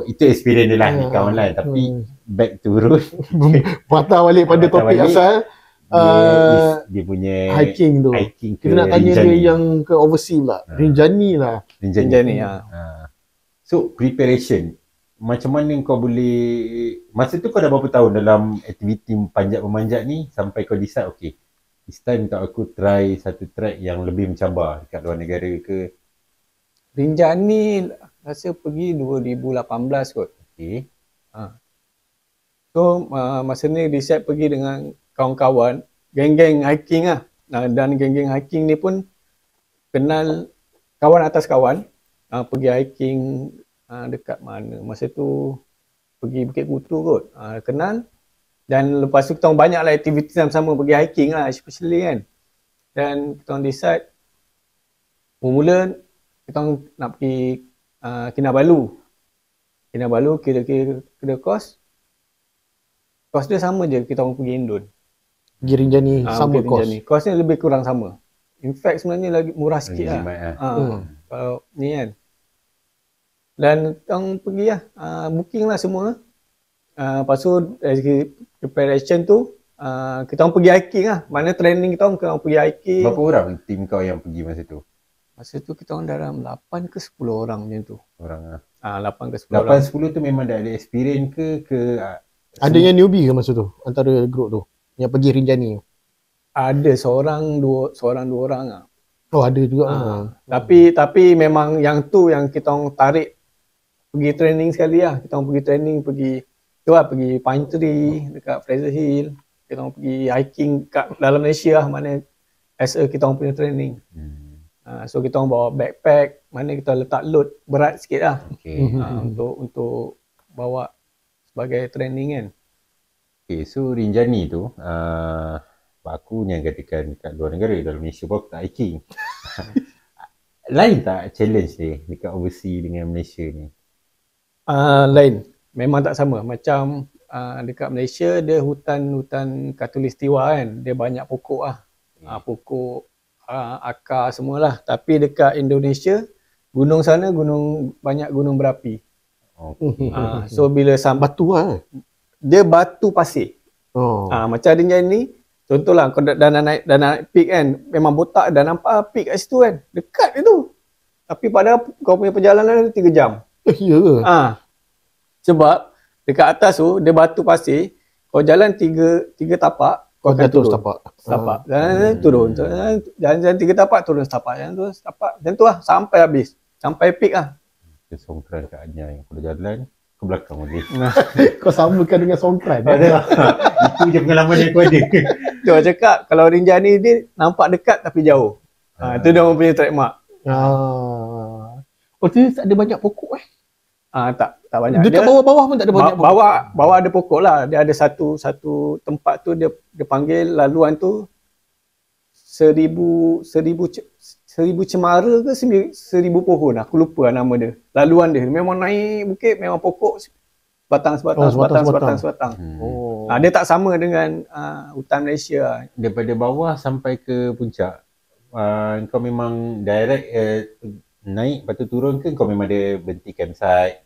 itu experience dia lah nikah online. Tapi back to road. Patah balik pada topik balik. asal. Dia punya hiking tu. Hiking Kita nak tanya dia yang ke overseas pula. Rinjani lah. Rinjani. So preparation. Macam mana kau boleh, masa tu kau dah berapa tahun dalam aktiviti panjat memanjat ni sampai kau decide okay, this time untuk aku try satu track yang lebih mencabar dekat luar negara ke? Rinjani rasa pergi 2018 kot. Okay. So masa ni decide pergi dengan kawan-kawan, geng-geng hiking lah. Dan geng-geng hiking ni pun kenal kawan atas kawan. Pergi hiking dekat mana? Masa tu pergi Bukit Kutu kot. Kenal. Dan lepas tu kita orang banyak lah aktiviti sama-sama pergi hiking lah especially kan. Dan kita orang decide mula kita orang nak pergi Kinabalu. Kinabalu kira kos dia sama je kita orang pergi Indon. Pergi Rinjani sama kos. Kosnya lebih kurang sama. In fact sebenarnya lagi murah sikit lah. Kalau ni kan. Dan kita orang pergi lah. Booking lah semua. Lepas tu preparation tu kita orang pergi hiking lah. Mana training kita orang pergi hiking. Berapa orang tim kau yang pergi masa tu? Masa tu kita orang dalam 8 ke 10 orang macam tu. Orang 8 ke 10 orang. 8-10 tu memang dah ada experience ke Ada yang newbie ke masa tu? Antara group tu yang pergi Rinjani tu? Ada seorang dua orang lah. Oh ada juga. Tapi memang yang tu yang kita orang tarik pergi training sekali lah. Kita orang pergi training, pergi Pine Tree dekat Fraser Hill. Kita orang pergi hiking kat dalam Malaysia lah, mana as a kita orang punya training. So kita orang bawa backpack, mana kita letak load berat sikit lah. Untuk bawa sebagai training kan. Okay, so Rinjani tu aku yang katakan dekat luar negara, dalam Malaysia pun aku tak hiking. Lain tak challenge ni dekat overseas dengan Malaysia ni? Lain. Memang tak sama. Macam dekat Malaysia dia hutan khatulistiwa kan. Dia banyak pokok lah. Pokok, akar semualah. Tapi dekat Indonesia, gunung sana banyak gunung berapi. So bila Batu lah. dia batu pasir. Macam Rinjani ni, contohlah kau dah naik peak kan, memang botak dah nampak peak kat situ kan. Dekat itu. Tapi padahal kau punya perjalanan 3 jam. Ya ke? Sebab dekat atas tu dia batu pasir, kau jalan 3 tapak, kau akan turun setapak. Jalan turun. Jalan 3 tapak turun setapak. Jalan turun setapak. Macam tu lah sampai habis. Sampai peak lah. Songkran kat Anya yang kalau jalan ke belakang boleh. Kau samakan dengan Songkran. Itu je pengalaman yang aku ada. Dia cakap kalau Rinjani dia nampak dekat tapi jauh. Itu dia orang punya trademark. Oh tu ada banyak pokok Tak banyak. Dekat bawah-bawah pun tak ada banyak pokok. Bawah ada pokok lah. Dia ada satu tempat tu dia panggil laluan tu 1000 cemara ke 1000 pohon. Aku lupa nama dia. Laluan dia memang naik bukit, memang pokok sebatang. Dia tak sama dengan hutan Malaysia. Daripada bawah sampai ke puncak, kau memang direct naik lepas tu turun ke kau memang ada berhenti campsite?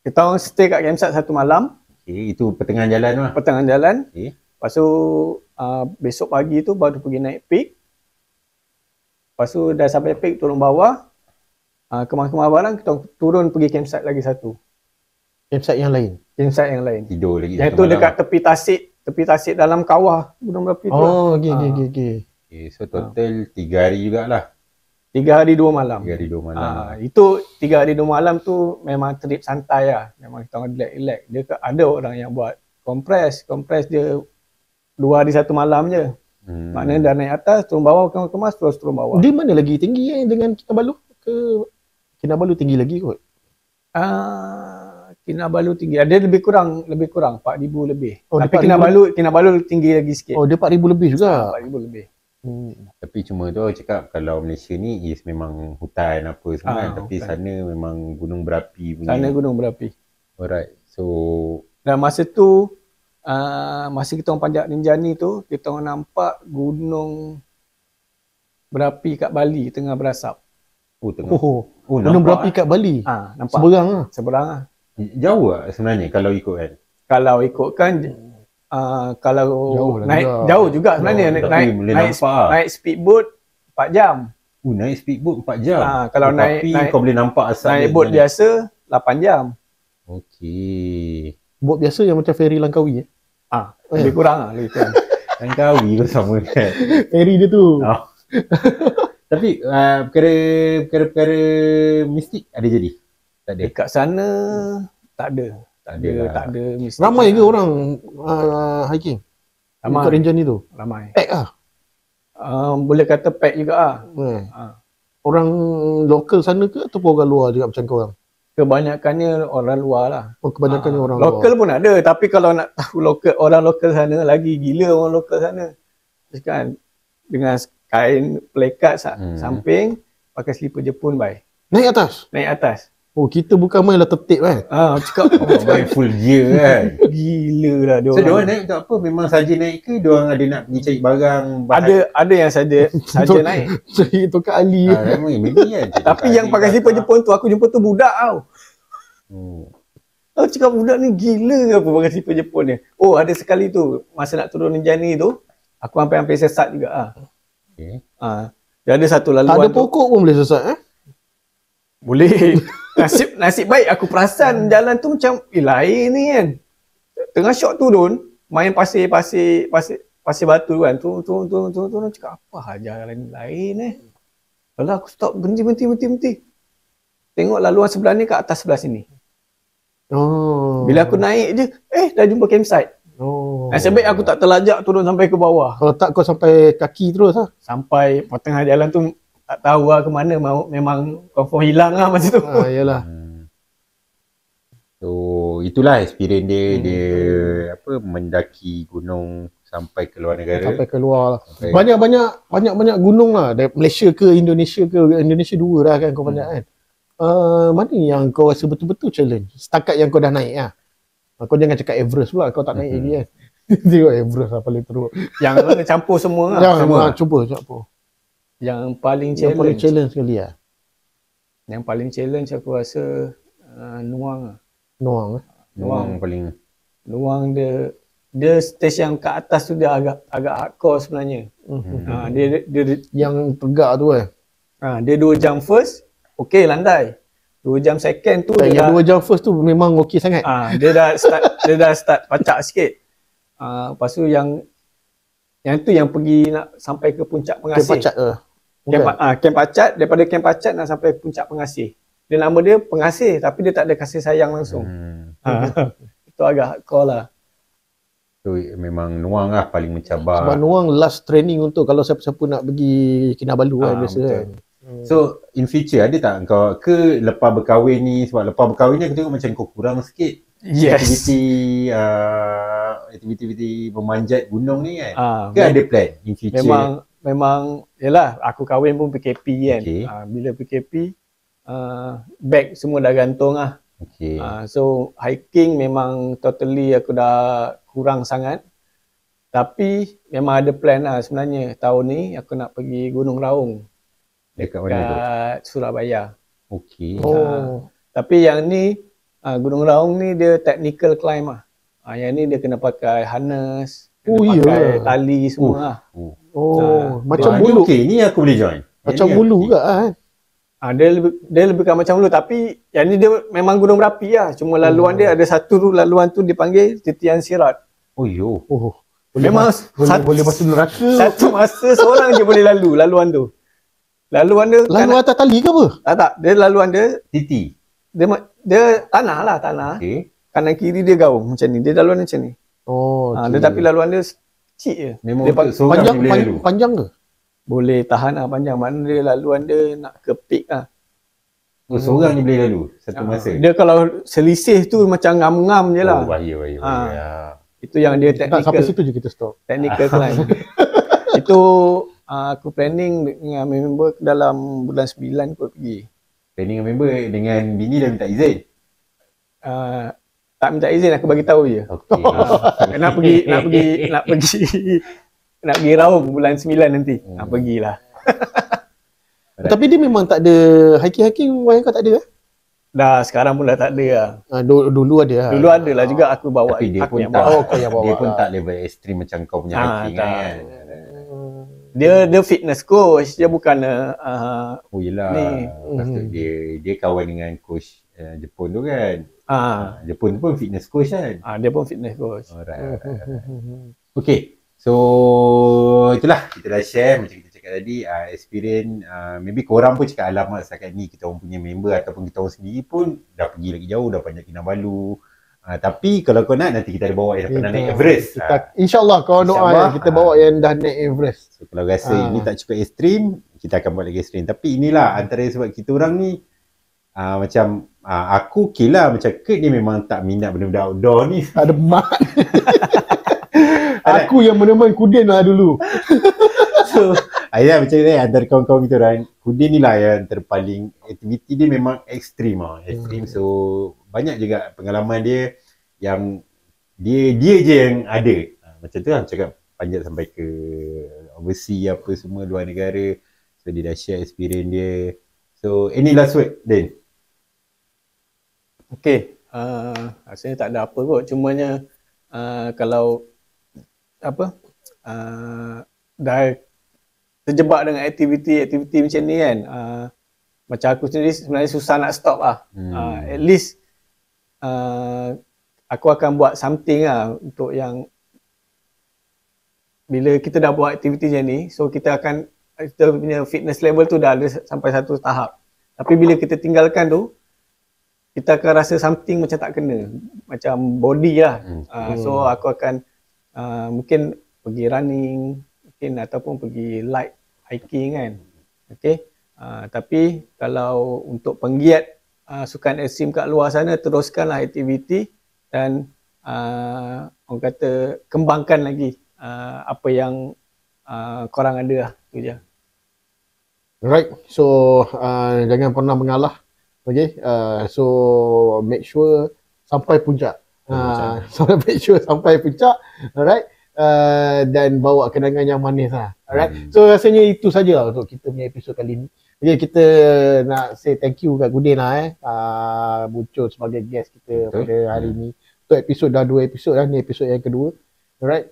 Kita orang stay kat campsite 1 malam. Okay, itu pertengahan jalan lah. Pertengahan jalan. Okay. Lepas tu besok pagi tu baru pergi naik peak. Lepas tu dah sampai peak turun bawah. Kemah-kemah barang kita turun pergi campsite lagi satu. Campsite yang lain? Campsite yang lain. Tidur lagi. Yang tu dekat tepi tasik dalam kawah gunung berapi tu. Okay. Okay, so total 3 hari jugalah. 3 hari 2 malam. 3 hari 2 malam. Itu 3 hari 2 malam tu memang trip santai lah. Memang kita orang relax. Dia ada orang yang buat kompres dia 2 hari 1 malam je. Maknanya dah naik atas, turun bawah, kemas, terus turun bawah. Dia mana lagi tinggi dengan Kinabalu? Kinabalu tinggi lagi kot? Kinabalu tinggi. Dia lebih kurang 4,000 lebih. Tapi 4,000? Kinabalu tinggi lagi sikit. Oh, dia 4,000 lebih juga? 4,000 lebih. Tapi cuma tu aku cakap kalau Malaysia ni memang hutan apa semua kan. Tapi hutan. sana memang gunung berapi punya. Sana gunung berapi. Alright. So dan masa tu masa kita orang panjat Rinjani tu, kita orang nampak gunung berapi kat Bali tengah berasap. Gunung berapi kat Bali? Nampak. Seberang lah. Jauh lah sebenarnya kalau ikut kan? Kalau jauh juga sebenarnya. Naik speedboat 4 jam. Naik speedboat 4 jam? Kalau tapi kau boleh nampak asal naik boat biasa 8 jam. Okey. Boat biasa yang macam feri Langkawi lebih kurang lah. Langkawi pun sama kan? Feri dia tu. Tapi perkara mistik ada jadi? Tak ada? Dekat sana tak ada. Tak ada lah. Tak ada mistake. Ramai ke orang hiking? Ramai. Ikut Rinjani tu? Ramai. Pack lah. Boleh kata pack juga ah. Orang lokal sana ke ataupun orang luar juga macam korang? Kebanyakannya orang luar lah. Oh, kebanyakannya orang Lokal luar. pun ada, tapi kalau nak tahu orang lokal sana, lagi gila orang lokal sana. Terus kan dengan kain pelekat samping, pakai slipper Jepun Naik atas? naik atas. Oh, kita bukan main lah tertib kan? Cakap Main full gear kan. gila lah dia So orang. diorang naik untuk apa? Memang saja naik ke diorang ada nak pergi cari barang? Ada yang saja naik. Cari tu Kak Ali. Maybe kan. Tapi yang pakai slipper Jepun tu, aku jumpa tu budak tau. Aku cakap budak ni gila ke apa pakai slipper Jepun ni. Oh, ada sekali tu masa nak turun Rinjani tu, aku hampir sesat juga Okay. Dia ada satu Tak laluan ada pokok pun boleh sesat Boleh. Nasib baik aku perasan jalan tu macam lain ni kan. Tengah syok turun, main pasir batu kan. Turun cakap apa jalan lain Lalu aku stop, berhenti. Tengok laluan sebelah ni kat atas sebelah sini. Bila aku naik je, dah jumpa campsite. Nasib baik aku tak terlajak turun sampai ke bawah. Kalau tak kau sampai kaki terus lah. Sampai tengah jalan tu tak tahu lah ke mana, memang confirm hilang lah masa tu. Yalah. So itulah experience dia mendaki gunung sampai ke luar negara. Sampai keluar lah. Banyak gunung lah. Dari Malaysia ke Indonesia dua lah kan kau banyak kan. Mana yang kau rasa betul-betul challenge? Setakat yang kau dah naik lah. Kau jangan cakap Everest pula, kau tak naik lagi kan. Tengok Everest lah paling teruk. Yang mana campur semua lah. Cuba. Yang paling Yang paling challenge. challenge sekali lah. Yang paling challenge aku rasa Nuang. Nuang paling. Nuang dia stage yang kat atas tu dia agak hardcore sebenarnya. Dia Yang tegak tu dia 2 jam first, okey landai. 2 jam second tu yang 2 jam first tu memang okey sangat. dia dah start pacak sikit. Lepas tu yang tu yang pergi nak sampai ke puncak Pengasih. Pacat tu. Camp Pacat, daripada Camp Pacat nak sampai puncak Pengasih. Dia nama dia Pengasih tapi dia tak ada kasih sayang langsung. Itu agak hardcore lah. So memang Nuang lah paling mencabar. Sebab Nuang last training untuk kalau siapa-siapa nak pergi Kinabalu kan biasa betul. kan. So in future ada tak kau ke lepas berkahwin ni, sebab lepas berkahwin ni aku tengok macam kau kurang sikit aktiviti memanjat gunung ni kan. Ke ada plan in future? Memang yalah, aku kahwin pun PKP kan. Okay. Bila PKP bag semua dah gantung lah. Okay. So hiking memang totally aku dah kurang sangat. Tapi memang ada plan lah sebenarnya. Tahun ni aku nak pergi Gunung Raung. Dekat mana tu? Dekat Surabaya. Okay. Tapi yang ni Gunung Raung ni dia technical climb lah. Yang ni dia kena pakai harness, kena pakai tali semua lah. Macam ni bulu. okay, ni aku boleh join. Macam bulu juga kan. Dia lebih kan macam bulu, tapi yang ni dia memang gunung berapi lah. Cuma laluan dia ada satu laluan tu dipanggil Titian Sirat. Memang boleh masuk neraka. satu masa seorang je boleh laluan tu. Laluan dia atas tali ke apa? tak, dia laluan dia Titi. dia tanah. Okay. Kanan kiri dia gaung macam ni. Dia laluan macam ni. Dia tapi laluan dia kecil je. Memang dia untuk seorang je boleh lalu. Panjang ke? boleh tahan lah panjang. Mana dia laluan dia nak ke peak lah. Seorang je boleh lalu satu masa. Dia kalau selisih tu macam ngam-ngam je lah. Bahaya. Itu yang dia Tak, sampai technical. situ je kita stop. Technical climb. Itu aku planning dengan member dalam bulan 9 kot pergi. Planning dengan member dengan bini dah minta izin. Tak minta izin, aku bagi tahu je. Okay. nak pergi Raung bulan 9 nanti. Pergilah. Tapi dia memang tak ada hiking-hiking wife kau tak ada Dah sekarang pun dah tak ada lah. Dulu ada lah. Dulu ada lah juga aku bawa. Tapi dia aku pun yang tak, bawa. dia pun tak level ekstrim macam kau punya hiking tak. kan. Dia fitness coach, dia bukan Yelah. Ni. Lepas tu dia kawan dengan coach Jepun tu kan. Jepun tu pun fitness coach kan. dia pun fitness coach. Alright. Okay. So itulah kita dah share macam kita cakap tadi experience maybe korang pun cakap alamat setakat ni kita orang punya member ataupun kita orang sendiri pun dah pergi lagi jauh, dah banyak Kinabalu, Tapi kalau kau nak, nanti kita ada bawa yang pernah naik Everest. InsyaAllah kau doa InsyaAllah, kita bawa yang dah naik Everest. So, kalau rasa ini tak cukup ekstrim, kita akan buat lagi ekstrim. Tapi inilah antara sebab kita orang ni macam aku okey lah, macam Kurt ni memang tak minat benda-benda outdoor ni. Ada mak. Aku yang meneman Kudin lah dulu. So macam ni antara kawan-kawan kita orang, Kudin ni lah yang terpaling, aktiviti dia memang ekstrim ekstrim. So banyak juga pengalaman dia yang dia je yang ada. Macam tu lah cakap, panjat sampai ke overseas apa semua, luar negara. So dia dah share experience dia. So any last word, Din? Okay, rasanya tak ada apa kot. Cumanya kalau dah terjebak dengan aktiviti macam ni kan, macam aku sendiri sebenarnya susah nak stop lah. At least aku akan buat something lah untuk yang bila kita dah buat aktiviti macam ni, so kita punya fitness level tu dah ada sampai satu tahap. Tapi bila kita tinggalkan tu, kita akan rasa something macam tak kena, macam body lah. So aku akan mungkin pergi running, mungkin ataupun pergi light hiking kan. Okay. Tapi kalau untuk penggiat sukan ekstrim kat luar sana, teruskanlah aktiviti dan orang kata kembangkan lagi apa yang korang ada lah. Tu je. Alright, so jangan pernah mengalah. Okay, so make sure sampai puncak. Make sure sampai puncak. Alright, dan bawa kenangan yang manis lah. Alright, so rasanya itu sajalah untuk kita punya episod kali ni. Okay, kita nak say thank you kat Kudin lah muncul sebagai guest kita pada hari ni. Untuk episod dah 2 episod dah, ni episod yang kedua. Alright,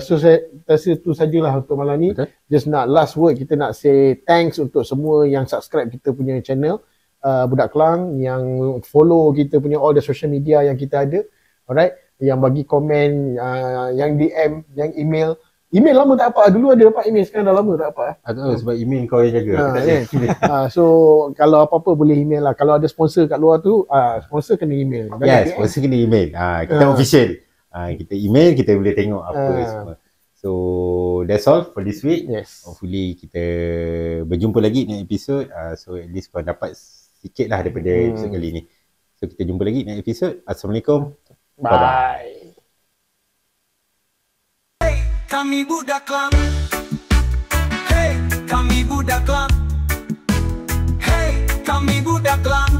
so saya rasa itu sajalah untuk malam ni. Just nak last word, kita nak say thanks untuk semua yang subscribe kita punya channel Budak Kelang, yang follow kita punya all the social media yang kita ada. Alright, yang bagi komen, yang DM, yang email. Email lama tak apa, dulu ada dapat email, sekarang dah lama tak apa. Sebab email kau yang jaga. So kalau apa-apa boleh email lah. Kalau ada sponsor kat luar tu, sponsor kena email. Yes, sponsor kena email. Kita official. Kita email, kita boleh tengok apa semua. So that's all for this week. Yes. Hopefully kita berjumpa lagi next episode. So at least kau dapat sikit lah daripada episode kali ni. So kita jumpa lagi next episode. Assalamualaikum. Bye. Hey, kami Budak Kelang. Hey, kami Budak Kelang. Hey, kami Budak Kelang.